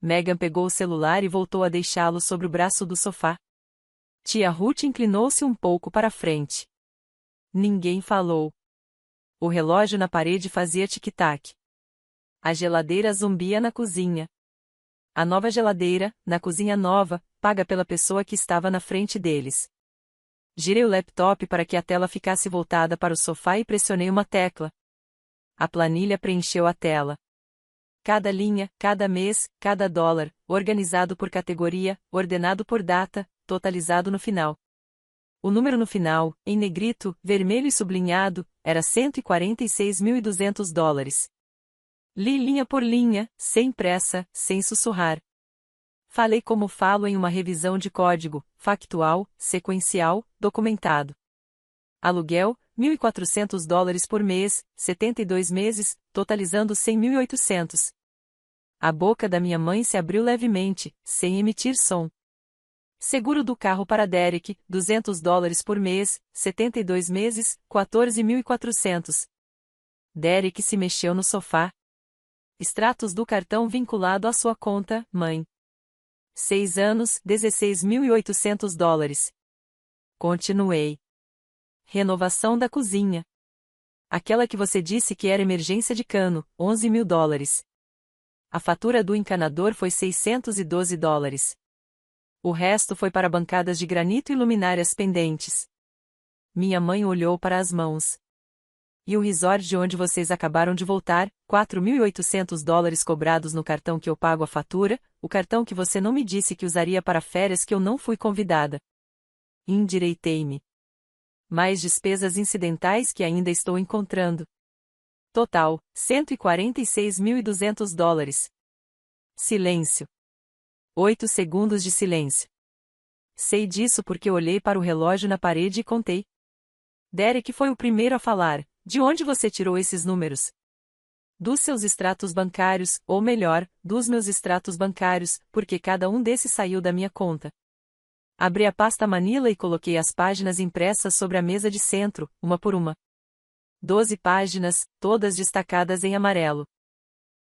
Megan pegou o celular e voltou a deixá-lo sobre o braço do sofá. Tia Ruth inclinou-se um pouco para a frente. Ninguém falou. O relógio na parede fazia tic-tac. A geladeira zumbia na cozinha. A nova geladeira, na cozinha nova, paga pela pessoa que estava na frente deles. Girei o laptop para que a tela ficasse voltada para o sofá e pressionei uma tecla. A planilha preencheu a tela. Cada linha, cada mês, cada dólar, organizado por categoria, ordenado por data, totalizado no final. O número no final, em negrito, vermelho e sublinhado, era $146.200. Li linha por linha, sem pressa, sem sussurrar. Falei como falo em uma revisão de código, factual, sequencial, documentado. Aluguel, $1.400 por mês, 72 meses, totalizando 100.800. A boca da minha mãe se abriu levemente, sem emitir som. Seguro do carro para Derek, $200 por mês, 72 meses, 14.400. Derek se mexeu no sofá. Extratos do cartão vinculado à sua conta, mãe. 6 anos, $16.800. Continuei. Renovação da cozinha. Aquela que você disse que era emergência de cano, $11.000. A fatura do encanador foi $612. O resto foi para bancadas de granito e luminárias pendentes. Minha mãe olhou para as mãos. E o resort de onde vocês acabaram de voltar, $4.800 cobrados no cartão que eu pago a fatura, o cartão que você não me disse que usaria para férias que eu não fui convidada. Endireitei-me. Mais despesas incidentais que ainda estou encontrando. Total, $146.200. Silêncio. 8 segundos de silêncio. Sei disso porque olhei para o relógio na parede e contei. Derek foi o primeiro a falar. De onde você tirou esses números? Dos seus extratos bancários, ou melhor, dos meus extratos bancários, porque cada um desses saiu da minha conta. Abri a pasta Manila e coloquei as páginas impressas sobre a mesa de centro, uma por uma. 12 páginas, todas destacadas em amarelo.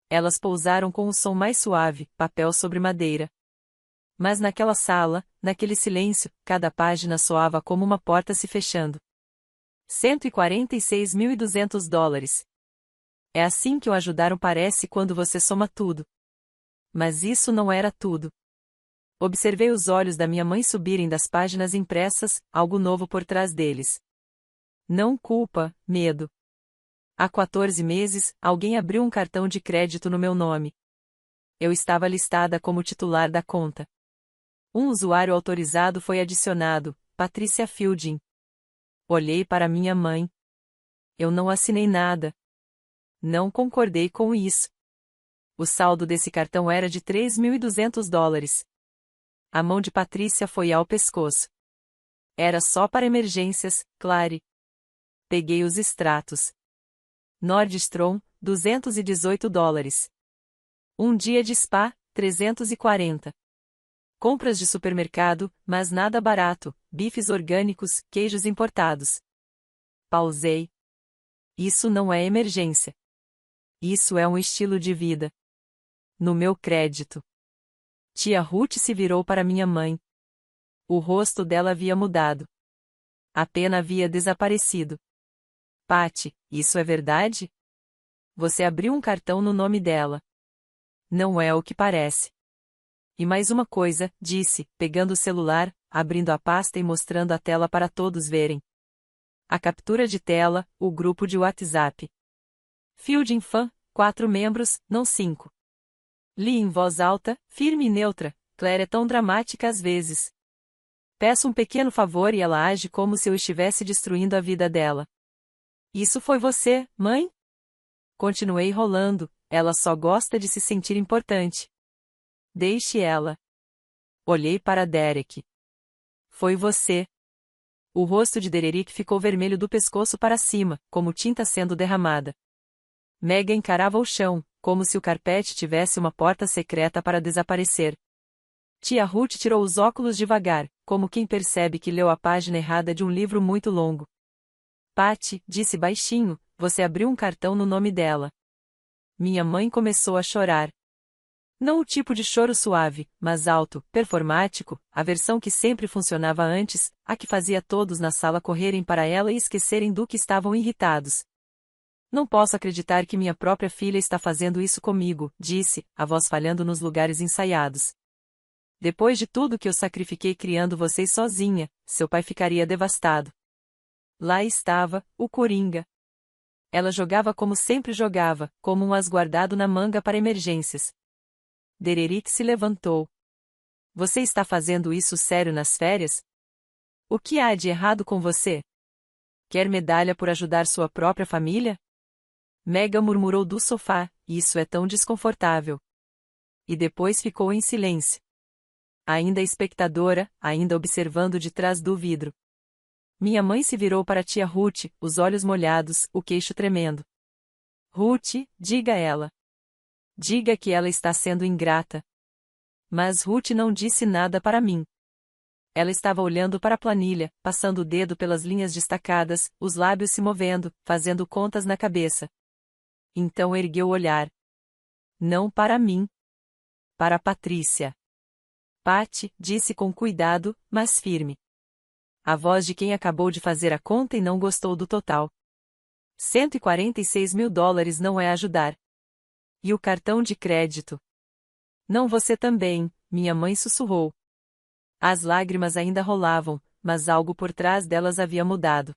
Elas pousaram com o som mais suave, papel sobre madeira. Mas naquela sala, naquele silêncio, cada página soava como uma porta se fechando. $146.200. É assim que o ajudaram parece quando você soma tudo. Mas isso não era tudo. Observei os olhos da minha mãe subirem das páginas impressas, algo novo por trás deles. Não culpa, medo. Há 14 meses, alguém abriu um cartão de crédito no meu nome. Eu estava listada como titular da conta. Um usuário autorizado foi adicionado, Patricia Fielding. Olhei para minha mãe. Eu não assinei nada. Não concordei com isso. O saldo desse cartão era de $3.200. A mão de Patrícia foi ao pescoço. Era só para emergências, Clary. Peguei os extratos. Nordstrom, $218. Um dia de spa, 340. Compras de supermercado, mas nada barato, bifes orgânicos, queijos importados. Pausei. Isso não é emergência. Isso é um estilo de vida. No meu crédito. Tia Ruth se virou para minha mãe. O rosto dela havia mudado. A pena havia desaparecido. Patty, isso é verdade? Você abriu um cartão no nome dela. Não é o que parece. E mais uma coisa, disse, pegando o celular, abrindo a pasta e mostrando a tela para todos verem. A captura de tela, o grupo de WhatsApp. Fielding fã, 4 membros, não 5. Li em voz alta, firme e neutra, Claire é tão dramática às vezes. Peço um pequeno favor e ela age como se eu estivesse destruindo a vida dela. Isso foi você, mãe? Continuei rolando, ela só gosta de se sentir importante. Deixe ela. Olhei para Derek. Foi você. O rosto de Derek ficou vermelho do pescoço para cima, como tinta sendo derramada. Meg encarava o chão, como se o carpete tivesse uma porta secreta para desaparecer. Tia Ruth tirou os óculos devagar, como quem percebe que leu a página errada de um livro muito longo. Patty, disse baixinho, você abriu um cartão no nome dela. Minha mãe começou a chorar. Não o tipo de choro suave, mas alto, performático, a versão que sempre funcionava antes, a que fazia todos na sala correrem para ela e esquecerem do que estavam irritados. Não posso acreditar que minha própria filha está fazendo isso comigo, disse, a voz falhando nos lugares ensaiados. Depois de tudo que eu sacrifiquei criando vocês sozinha, seu pai ficaria devastado. Lá estava, o Coringa. Ela jogava como sempre jogava, como um as guardado na manga para emergências. Dererick se levantou. Você está fazendo isso sério nas férias? O que há de errado com você? Quer medalha por ajudar sua própria família? Megan murmurou do sofá, isso é tão desconfortável. E depois ficou em silêncio. Ainda espectadora, ainda observando de trás do vidro. Minha mãe se virou para tia Ruth, os olhos molhados, o queixo tremendo. Ruth, diga a ela. Diga que ela está sendo ingrata. Mas Ruth não disse nada para mim. Ela estava olhando para a planilha, passando o dedo pelas linhas destacadas, os lábios se movendo, fazendo contas na cabeça. Então ergueu o olhar. Não para mim. Para Patrícia. Patty, disse com cuidado, mas firme. A voz de quem acabou de fazer a conta e não gostou do total. $146.000 não é ajudar. E o cartão de crédito? Não você também, minha mãe sussurrou. As lágrimas ainda rolavam, mas algo por trás delas havia mudado.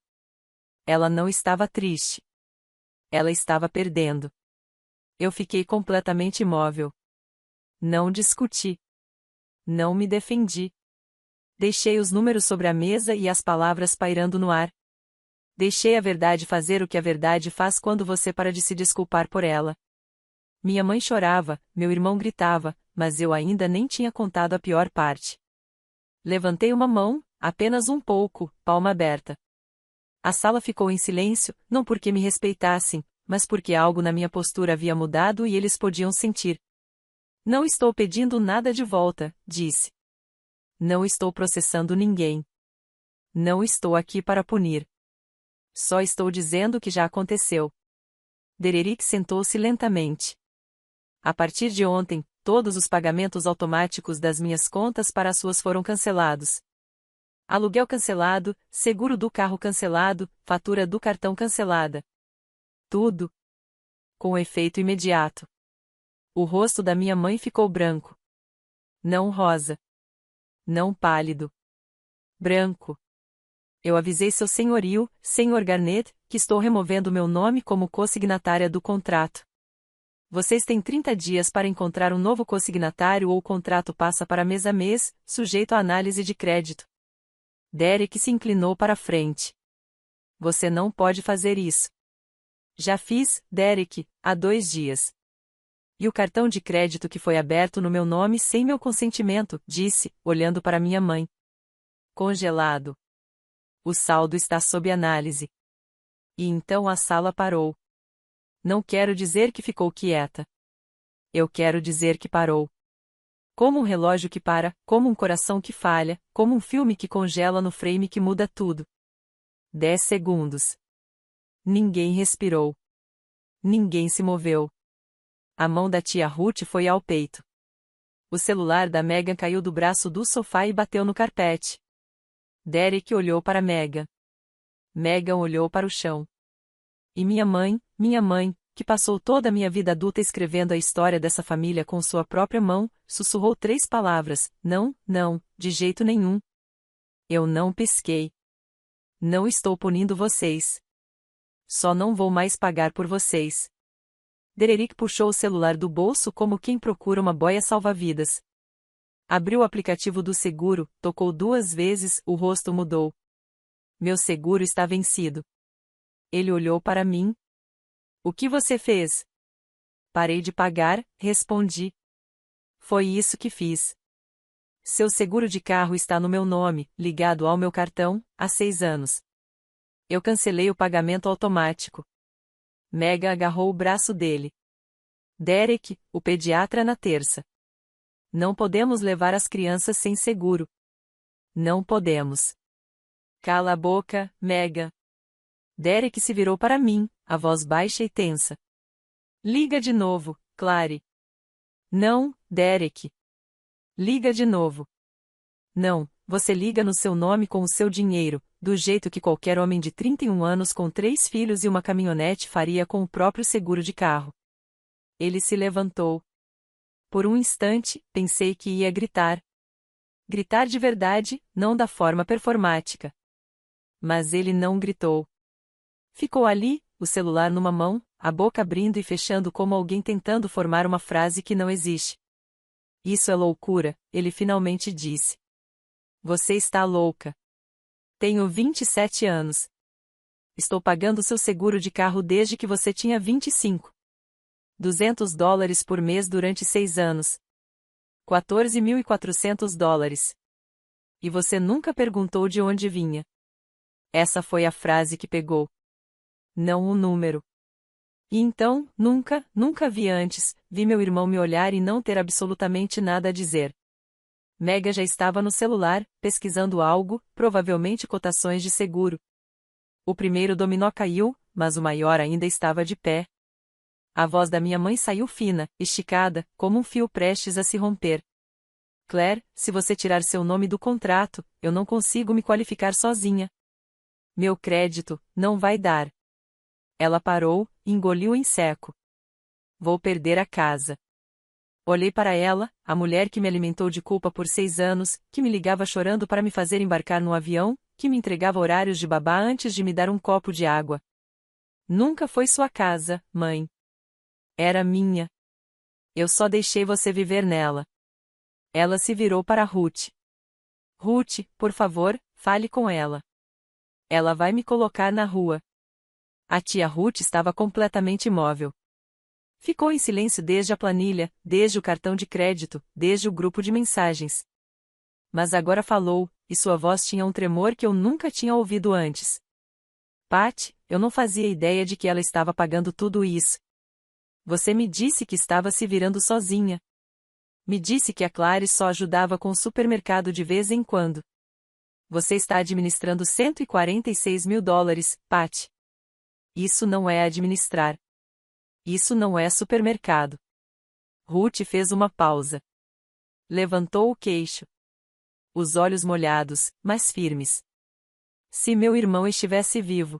Ela não estava triste. Ela estava perdendo. Eu fiquei completamente imóvel. Não discuti. Não me defendi. Deixei os números sobre a mesa e as palavras pairando no ar. Deixei a verdade fazer o que a verdade faz quando você para de se desculpar por ela. Minha mãe chorava, meu irmão gritava, mas eu ainda nem tinha contado a pior parte. Levantei uma mão, apenas um pouco, palma aberta. A sala ficou em silêncio, não porque me respeitassem, mas porque algo na minha postura havia mudado e eles podiam sentir. Não estou pedindo nada de volta, disse. Não estou processando ninguém. Não estou aqui para punir. Só estou dizendo o que já aconteceu. Dererick sentou-se lentamente. A partir de ontem, todos os pagamentos automáticos das minhas contas para as suas foram cancelados. Aluguel cancelado, seguro do carro cancelado, fatura do cartão cancelada. Tudo. Com efeito imediato. O rosto da minha mãe ficou branco. Não rosa. Não pálido. Branco. Eu avisei seu senhorio, Sr. Garnett, que estou removendo meu nome como consignatária do contrato. Vocês têm 30 dias para encontrar um novo consignatário ou o contrato passa para mês a mês, sujeito à análise de crédito. Derek se inclinou para a frente. Você não pode fazer isso. Já fiz, Derek, há 2 dias. E o cartão de crédito que foi aberto no meu nome sem meu consentimento, disse, olhando para minha mãe. Congelado. O saldo está sob análise. E então a sala parou. Não quero dizer que ficou quieta. Eu quero dizer que parou. Como um relógio que para, como um coração que falha, como um filme que congela no frame que muda tudo. 10 segundos. Ninguém respirou. Ninguém se moveu. A mão da tia Ruth foi ao peito. O celular da Megan caiu do braço do sofá e bateu no carpete. Derek olhou para Megan. Megan olhou para o chão. E minha mãe, que passou toda a minha vida adulta escrevendo a história dessa família com sua própria mão, sussurrou 3 palavras: não, não, de jeito nenhum. Eu não pisquei. Não estou punindo vocês. Só não vou mais pagar por vocês. Dererick puxou o celular do bolso como quem procura uma boia salva-vidas. Abriu o aplicativo do seguro, tocou 2 vezes, o rosto mudou. Meu seguro está vencido. Ele olhou para mim. O que você fez? Parei de pagar, respondi. Foi isso que fiz. Seu seguro de carro está no meu nome, ligado ao meu cartão, há 6 anos. Eu cancelei o pagamento automático. Megan agarrou o braço dele. Derek, o pediatra na terça. Não podemos levar as crianças sem seguro. Não podemos. Cala a boca, Megan. Derek se virou para mim, a voz baixa e tensa. Liga de novo, Clary. Não, Derek. Liga de novo. Não, você liga no seu nome com o seu dinheiro, do jeito que qualquer homem de 31 anos com 3 filhos e uma caminhonete faria com o próprio seguro de carro. Ele se levantou. Por um instante, pensei que ia gritar. Gritar de verdade, não da forma performática. Mas ele não gritou. Ficou ali, o celular numa mão, a boca abrindo e fechando como alguém tentando formar uma frase que não existe. Isso é loucura, ele finalmente disse. Você está louca. Tenho 27 anos. Estou pagando seu seguro de carro desde que você tinha 25. $200 por mês durante 6 anos. $14.400. E você nunca perguntou de onde vinha. Essa foi a frase que pegou. Não o número. E então, nunca vi antes, vi meu irmão me olhar e não ter absolutamente nada a dizer. Megan já estava no celular, pesquisando algo, provavelmente cotações de seguro. O primeiro dominó caiu, mas o maior ainda estava de pé. A voz da minha mãe saiu fina, esticada, como um fio prestes a se romper. Claire, se você tirar seu nome do contrato, eu não consigo me qualificar sozinha. Meu crédito, não vai dar. Ela parou, engoliu em seco. Vou perder a casa. Olhei para ela, a mulher que me alimentou de culpa por 6 anos, que me ligava chorando para me fazer embarcar no avião, que me entregava horários de babá antes de me dar um copo de água. Nunca foi sua casa, mãe. Era minha. Eu só deixei você viver nela. Ela se virou para Ruth. Ruth, por favor, fale com ela. Ela vai me colocar na rua. A tia Ruth estava completamente imóvel. Ficou em silêncio desde a planilha, desde o cartão de crédito, desde o grupo de mensagens. Mas agora falou, e sua voz tinha um tremor que eu nunca tinha ouvido antes. Pat, eu não fazia ideia de que ela estava pagando tudo isso. Você me disse que estava se virando sozinha. Me disse que a Clarice só ajudava com o supermercado de vez em quando. Você está administrando $146.000, Pat. Isso não é administrar. Isso não é supermercado. Ruth fez uma pausa. Levantou o queixo. Os olhos molhados, mas firmes. Se meu irmão estivesse vivo.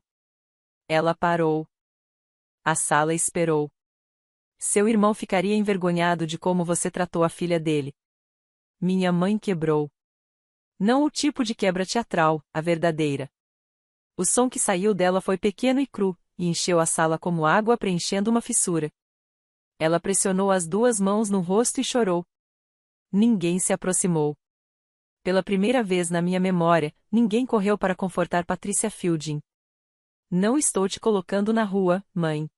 Ela parou. A sala esperou. Seu irmão ficaria envergonhado de como você tratou a filha dele. Minha mãe quebrou. Não o tipo de quebra teatral, a verdadeira. O som que saiu dela foi pequeno e cru, e encheu a sala como água preenchendo uma fissura. Ela pressionou as duas mãos no rosto e chorou. Ninguém se aproximou. Pela primeira vez na minha memória, ninguém correu para confortar Patricia Fielding. Não estou te colocando na rua, mãe.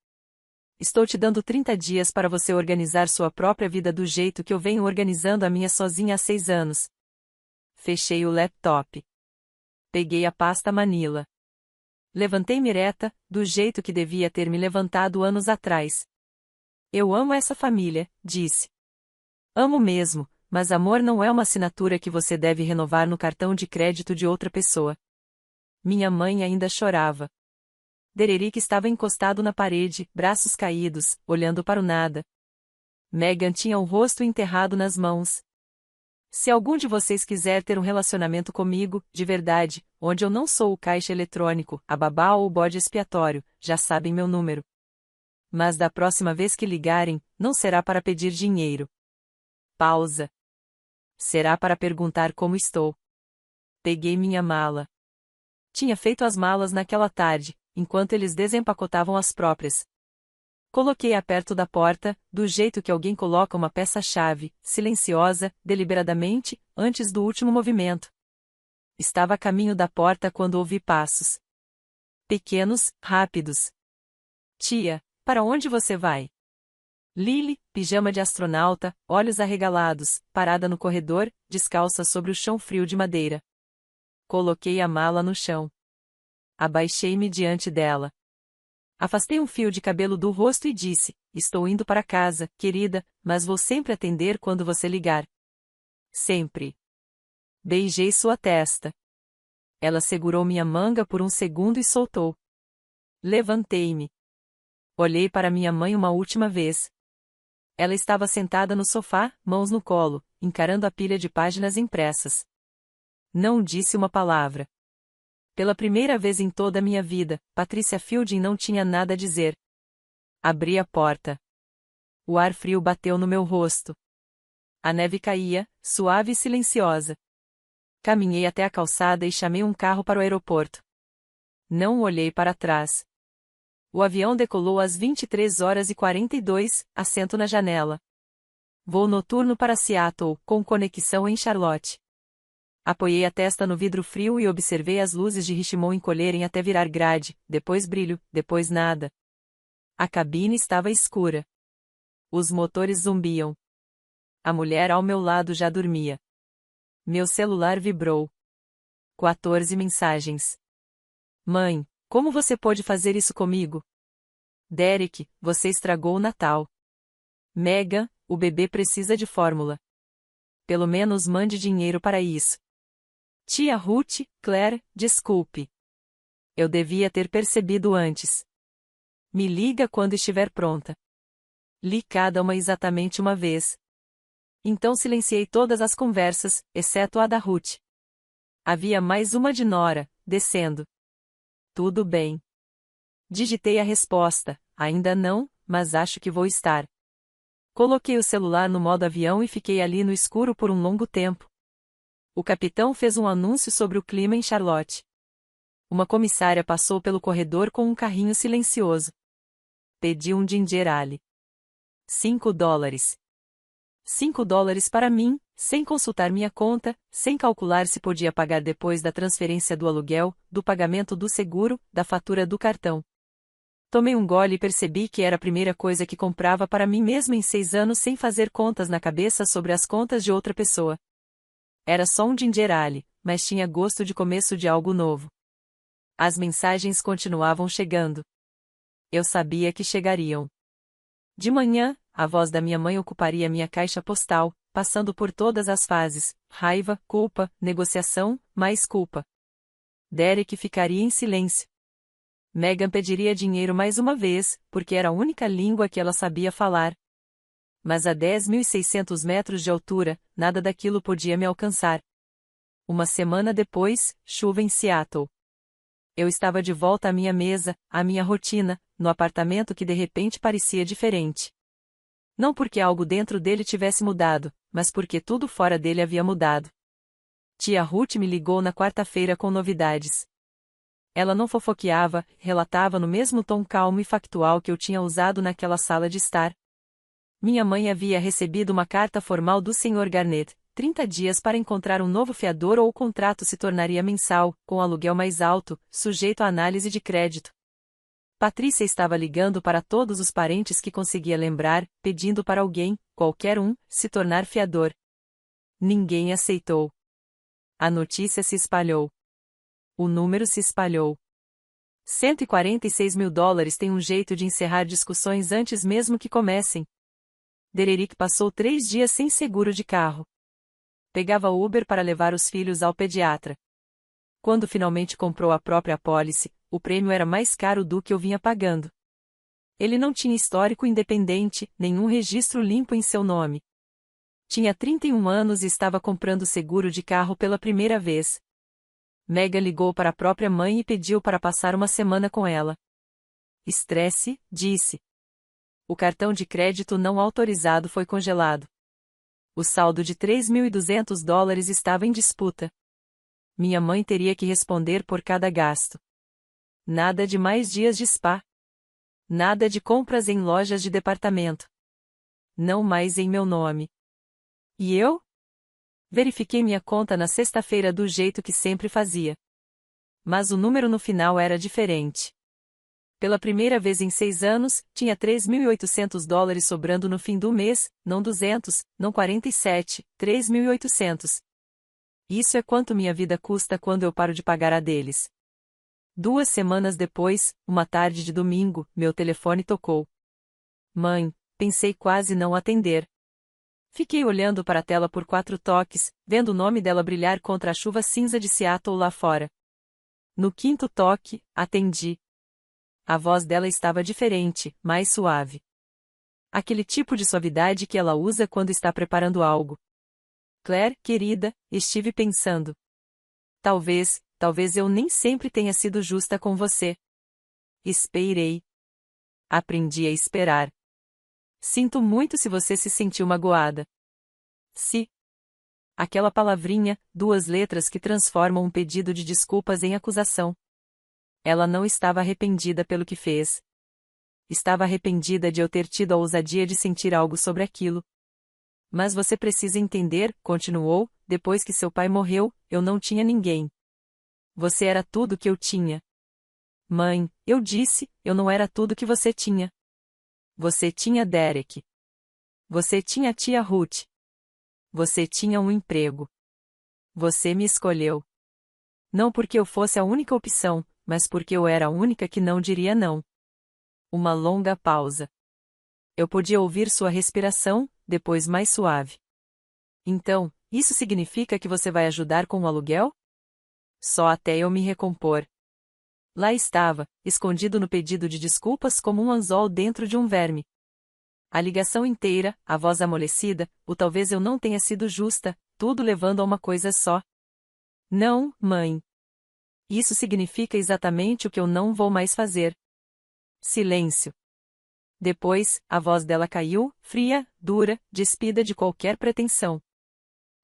Estou te dando 30 dias para você organizar sua própria vida do jeito que eu venho organizando a minha sozinha há 6 anos. Fechei o laptop. Peguei a pasta Manila. Levantei-me ereta, do jeito que devia ter me levantado anos atrás. Eu amo essa família, disse. Amo mesmo, mas amor não é uma assinatura que você deve renovar no cartão de crédito de outra pessoa. Minha mãe ainda chorava. Dererick estava encostado na parede, braços caídos, olhando para o nada. Megan tinha o rosto enterrado nas mãos. Se algum de vocês quiser ter um relacionamento comigo, de verdade, onde eu não sou o caixa eletrônico, a babá ou o bode expiatório, já sabem meu número. Mas da próxima vez que ligarem, não será para pedir dinheiro. Pausa. Será para perguntar como estou. Peguei minha mala. Tinha feito as malas naquela tarde, enquanto eles desempacotavam as próprias. Coloquei-a perto da porta, do jeito que alguém coloca uma peça-chave, silenciosa, deliberadamente, antes do último movimento. Estava a caminho da porta quando ouvi passos. Pequenos, rápidos. Tia, para onde você vai? Lily, pijama de astronauta, olhos arregalados, parada no corredor, descalça sobre o chão frio de madeira. Coloquei a mala no chão. Abaixei-me diante dela. Afastei um fio de cabelo do rosto e disse, estou indo para casa, querida, mas vou sempre atender quando você ligar. Sempre. Beijei sua testa. Ela segurou minha manga por um segundo e soltou. Levantei-me. Olhei para minha mãe uma última vez. Ela estava sentada no sofá, mãos no colo, encarando a pilha de páginas impressas. Não disse uma palavra. Pela primeira vez em toda a minha vida, Patricia Fielding não tinha nada a dizer. Abri a porta. O ar frio bateu no meu rosto. A neve caía, suave e silenciosa. Caminhei até a calçada e chamei um carro para o aeroporto. Não olhei para trás. O avião decolou às 23h42, assento na janela. Voo noturno para Seattle, com conexão em Charlotte. Apoiei a testa no vidro frio e observei as luzes de Richmond encolherem até virar grade, depois brilho, depois nada. A cabine estava escura. Os motores zumbiam. A mulher ao meu lado já dormia. Meu celular vibrou. 14 mensagens. Mãe, como você pôde fazer isso comigo? Derek, você estragou o Natal. Megan, o bebê precisa de fórmula. Pelo menos mande dinheiro para isso. Tia Ruth, Claire, desculpe. Eu devia ter percebido antes. Me liga quando estiver pronta. Li cada uma exatamente uma vez. Então silenciei todas as conversas, exceto a da Ruth. Havia mais uma de Nora, descendo. Tudo bem. Digitei a resposta, ainda não, mas acho que vou estar. Coloquei o celular no modo avião e fiquei ali no escuro por um longo tempo. O capitão fez um anúncio sobre o clima em Charlotte. Uma comissária passou pelo corredor com um carrinho silencioso. Pedi um ginger ale. $5. $5 para mim, sem consultar minha conta, sem calcular se podia pagar depois da transferência do aluguel, do pagamento do seguro, da fatura do cartão. Tomei um gole e percebi que era a primeira coisa que comprava para mim mesmo em 6 anos sem fazer contas na cabeça sobre as contas de outra pessoa. Era só um ginger ale, mas tinha gosto de começo de algo novo. As mensagens continuavam chegando. Eu sabia que chegariam. De manhã, a voz da minha mãe ocuparia minha caixa postal, passando por todas as fases: raiva, culpa, negociação, mais culpa. Derek ficaria em silêncio. Megan pediria dinheiro mais uma vez, porque era a única língua que ela sabia falar. Mas a 10.600 metros de altura, nada daquilo podia me alcançar. Uma semana depois, chuva em Seattle. Eu estava de volta à minha mesa, à minha rotina, no apartamento que de repente parecia diferente. Não porque algo dentro dele tivesse mudado, mas porque tudo fora dele havia mudado. Tia Ruth me ligou na quarta-feira com novidades. Ela não fofoqueava, relatava no mesmo tom calmo e factual que eu tinha usado naquela sala de estar. Minha mãe havia recebido uma carta formal do Sr. Garnett, 30 dias para encontrar um novo fiador ou o contrato se tornaria mensal, com aluguel mais alto, sujeito à análise de crédito. Patrícia estava ligando para todos os parentes que conseguia lembrar, pedindo para alguém, qualquer um, se tornar fiador. Ninguém aceitou. A notícia se espalhou. O número se espalhou. $146 mil tem um jeito de encerrar discussões antes mesmo que comecem. Dererick passou 3 dias sem seguro de carro. Pegava Uber para levar os filhos ao pediatra. Quando finalmente comprou a própria apólice, o prêmio era mais caro do que eu vinha pagando. Ele não tinha histórico independente, nenhum registro limpo em seu nome. Tinha 31 anos e estava comprando seguro de carro pela primeira vez. Megan ligou para a própria mãe e pediu para passar uma semana com ela. Estresse, disse. O cartão de crédito não autorizado foi congelado. O saldo de $3.200 estava em disputa. Minha mãe teria que responder por cada gasto. Nada de mais dias de spa. Nada de compras em lojas de departamento. Não mais em meu nome. E eu? Verifiquei minha conta na sexta-feira do jeito que sempre fazia. Mas o número no final era diferente. Pela primeira vez em 6 anos, tinha $3.800 sobrando no fim do mês, não 200, não 47, 3.800. Isso é quanto minha vida custa quando eu paro de pagar a deles. 2 semanas depois, uma tarde de domingo, meu telefone tocou. Mãe, pensei quase não atender. Fiquei olhando para a tela por 4 toques, vendo o nome dela brilhar contra a chuva cinza de Seattle lá fora. No 5º toque, atendi. A voz dela estava diferente, mais suave. Aquele tipo de suavidade que ela usa quando está preparando algo. Claire, querida, estive pensando. Talvez eu nem sempre tenha sido justa com você. Esperei. Aprendi a esperar. Sinto muito se você se sentiu magoada. Se. Aquela palavrinha, 2 letras que transformam um pedido de desculpas em acusação. Ela não estava arrependida pelo que fez. Estava arrependida de eu ter tido a ousadia de sentir algo sobre aquilo. Mas você precisa entender, continuou, depois que seu pai morreu, eu não tinha ninguém. Você era tudo que eu tinha. Mãe, eu disse, eu não era tudo que você tinha. Você tinha Derek. Você tinha a tia Ruth. Você tinha um emprego. Você me escolheu. Não porque eu fosse a única opção, mas porque eu era a única que não diria não. Uma longa pausa. Eu podia ouvir sua respiração, depois mais suave. Então, isso significa que você vai ajudar com o aluguel? Só até eu me recompor. Lá estava, escondido no pedido de desculpas como um anzol dentro de um verme. A ligação inteira, a voz amolecida, o talvez eu não tenha sido justa, tudo levando a uma coisa só. Não, mãe. Isso significa exatamente o que eu não vou mais fazer. Silêncio. Depois, a voz dela caiu, fria, dura, despida de qualquer pretensão.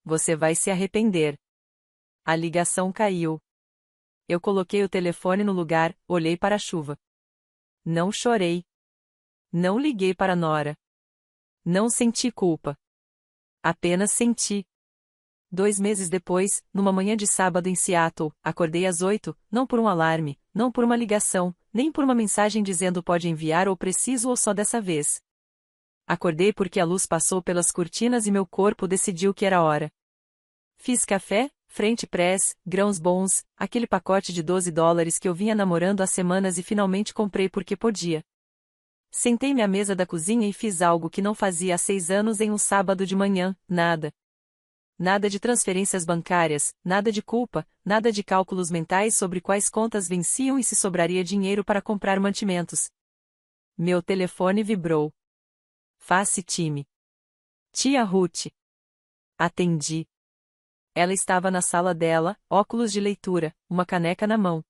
Você vai se arrepender. A ligação caiu. Eu coloquei o telefone no lugar, olhei para a chuva. Não chorei. Não liguei para Nora. Não senti culpa. Apenas senti. 2 meses depois, numa manhã de sábado em Seattle, acordei às 8, não por um alarme, não por uma ligação, nem por uma mensagem dizendo pode enviar ou preciso ou só dessa vez. Acordei porque a luz passou pelas cortinas e meu corpo decidiu que era hora. Fiz café, French press, grãos bons, aquele pacote de $12 que eu vinha namorando há semanas e finalmente comprei porque podia. Sentei-me à mesa da cozinha e fiz algo que não fazia há 6 anos em um sábado de manhã, nada. Nada de transferências bancárias, nada de culpa, nada de cálculos mentais sobre quais contas venciam e se sobraria dinheiro para comprar mantimentos. Meu telefone vibrou. Face time. Tia Ruth. Atendi. Ela estava na sala dela, óculos de leitura, uma caneca na mão.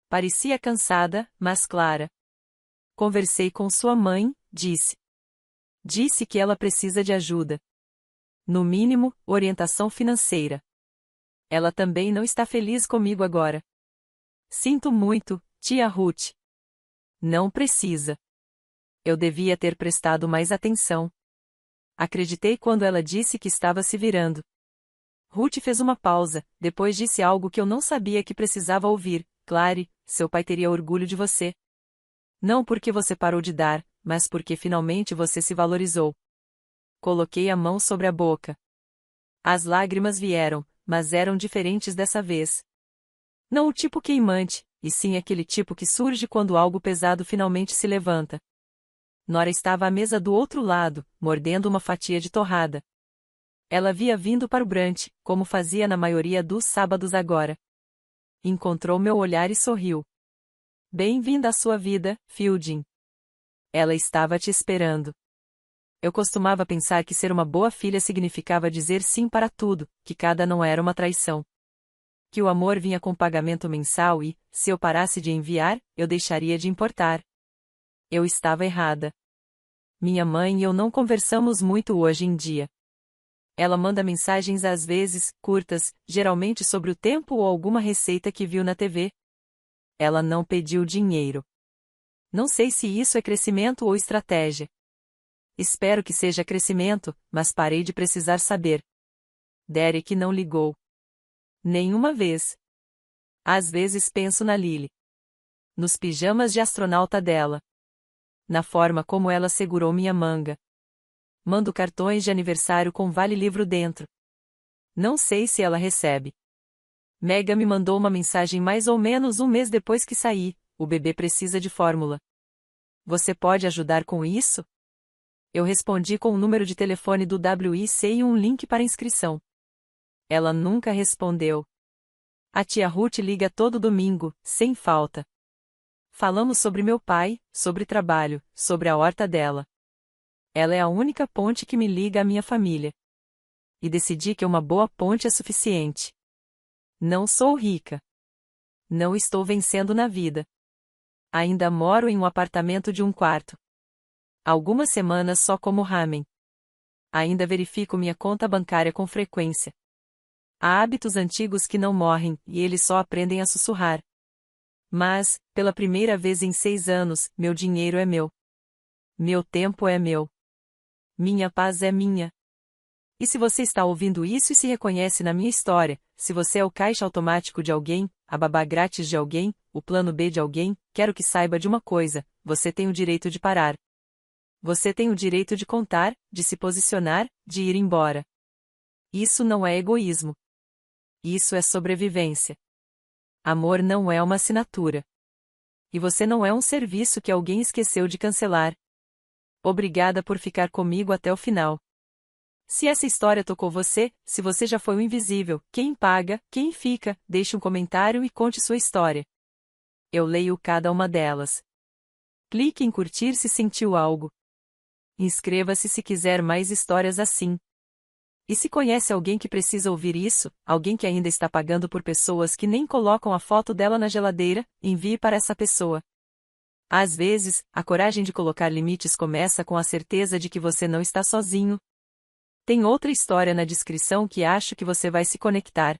Parecia cansada, mas clara. Conversei com sua mãe, disse. Disse que ela precisa de ajuda. No mínimo, orientação financeira. Ela também não está feliz comigo agora. Sinto muito, tia Ruth. Não precisa. Eu devia ter prestado mais atenção. Acreditei quando ela disse que estava se virando. Ruth fez uma pausa, depois disse algo que eu não sabia que precisava ouvir. Clary, seu pai teria orgulho de você. Não porque você parou de dar, mas porque finalmente você se valorizou. Coloquei a mão sobre a boca. As lágrimas vieram, mas eram diferentes dessa vez. Não o tipo queimante, e sim aquele tipo que surge quando algo pesado finalmente se levanta. Nora estava à mesa do outro lado, mordendo uma fatia de torrada. Ela havia vindo para o brunch, como fazia na maioria dos sábados agora. Encontrou meu olhar e sorriu. Bem-vinda à sua vida, Fielding. Ela estava te esperando. Eu costumava pensar que ser uma boa filha significava dizer sim para tudo, que cada não era uma traição. Que o amor vinha com pagamento mensal e, se eu parasse de enviar, eu deixaria de importar. Eu estava errada. Minha mãe e eu não conversamos muito hoje em dia. Ela manda mensagens às vezes, curtas, geralmente sobre o tempo ou alguma receita que viu na TV. Ela não pediu dinheiro. Não sei se isso é crescimento ou estratégia. Espero que seja crescimento, mas parei de precisar saber. Derek não ligou. Nenhuma vez. Às vezes penso na Lily. Nos pijamas de astronauta dela. Na forma como ela segurou minha manga. Mando cartões de aniversário com vale-livro dentro. Não sei se ela recebe. Mega me mandou uma mensagem mais ou menos um mês depois que saí. O bebê precisa de fórmula. Você pode ajudar com isso? Eu respondi com o número de telefone do WIC e um link para inscrição. Ela nunca respondeu. A tia Ruth liga todo domingo, sem falta. Falamos sobre meu pai, sobre trabalho, sobre a horta dela. Ela é a única ponte que me liga à minha família. E decidi que uma boa ponte é suficiente. Não sou rica. Não estou vencendo na vida. Ainda moro em um apartamento de 1 quarto. Algumas semanas só como ramen. Ainda verifico minha conta bancária com frequência. Há hábitos antigos que não morrem, e eles só aprendem a sussurrar. Mas, pela primeira vez em 6 anos, meu dinheiro é meu. Meu tempo é meu. Minha paz é minha. E se você está ouvindo isso e se reconhece na minha história, se você é o caixa automático de alguém, a babá grátis de alguém, o plano B de alguém, quero que saiba de uma coisa: você tem o direito de parar. Você tem o direito de contar, de se posicionar, de ir embora. Isso não é egoísmo. Isso é sobrevivência. Amor não é uma assinatura. E você não é um serviço que alguém esqueceu de cancelar. Obrigada por ficar comigo até o final. Se essa história tocou você, se você já foi o invisível, quem paga, quem fica, deixe um comentário e conte sua história. Eu leio cada uma delas. Clique em curtir se sentiu algo. Inscreva-se se quiser mais histórias assim. E se conhece alguém que precisa ouvir isso, alguém que ainda está pagando por pessoas que nem colocam a foto dela na geladeira, envie para essa pessoa. Às vezes, a coragem de colocar limites começa com a certeza de que você não está sozinho. Tem outra história na descrição que acho que você vai se conectar.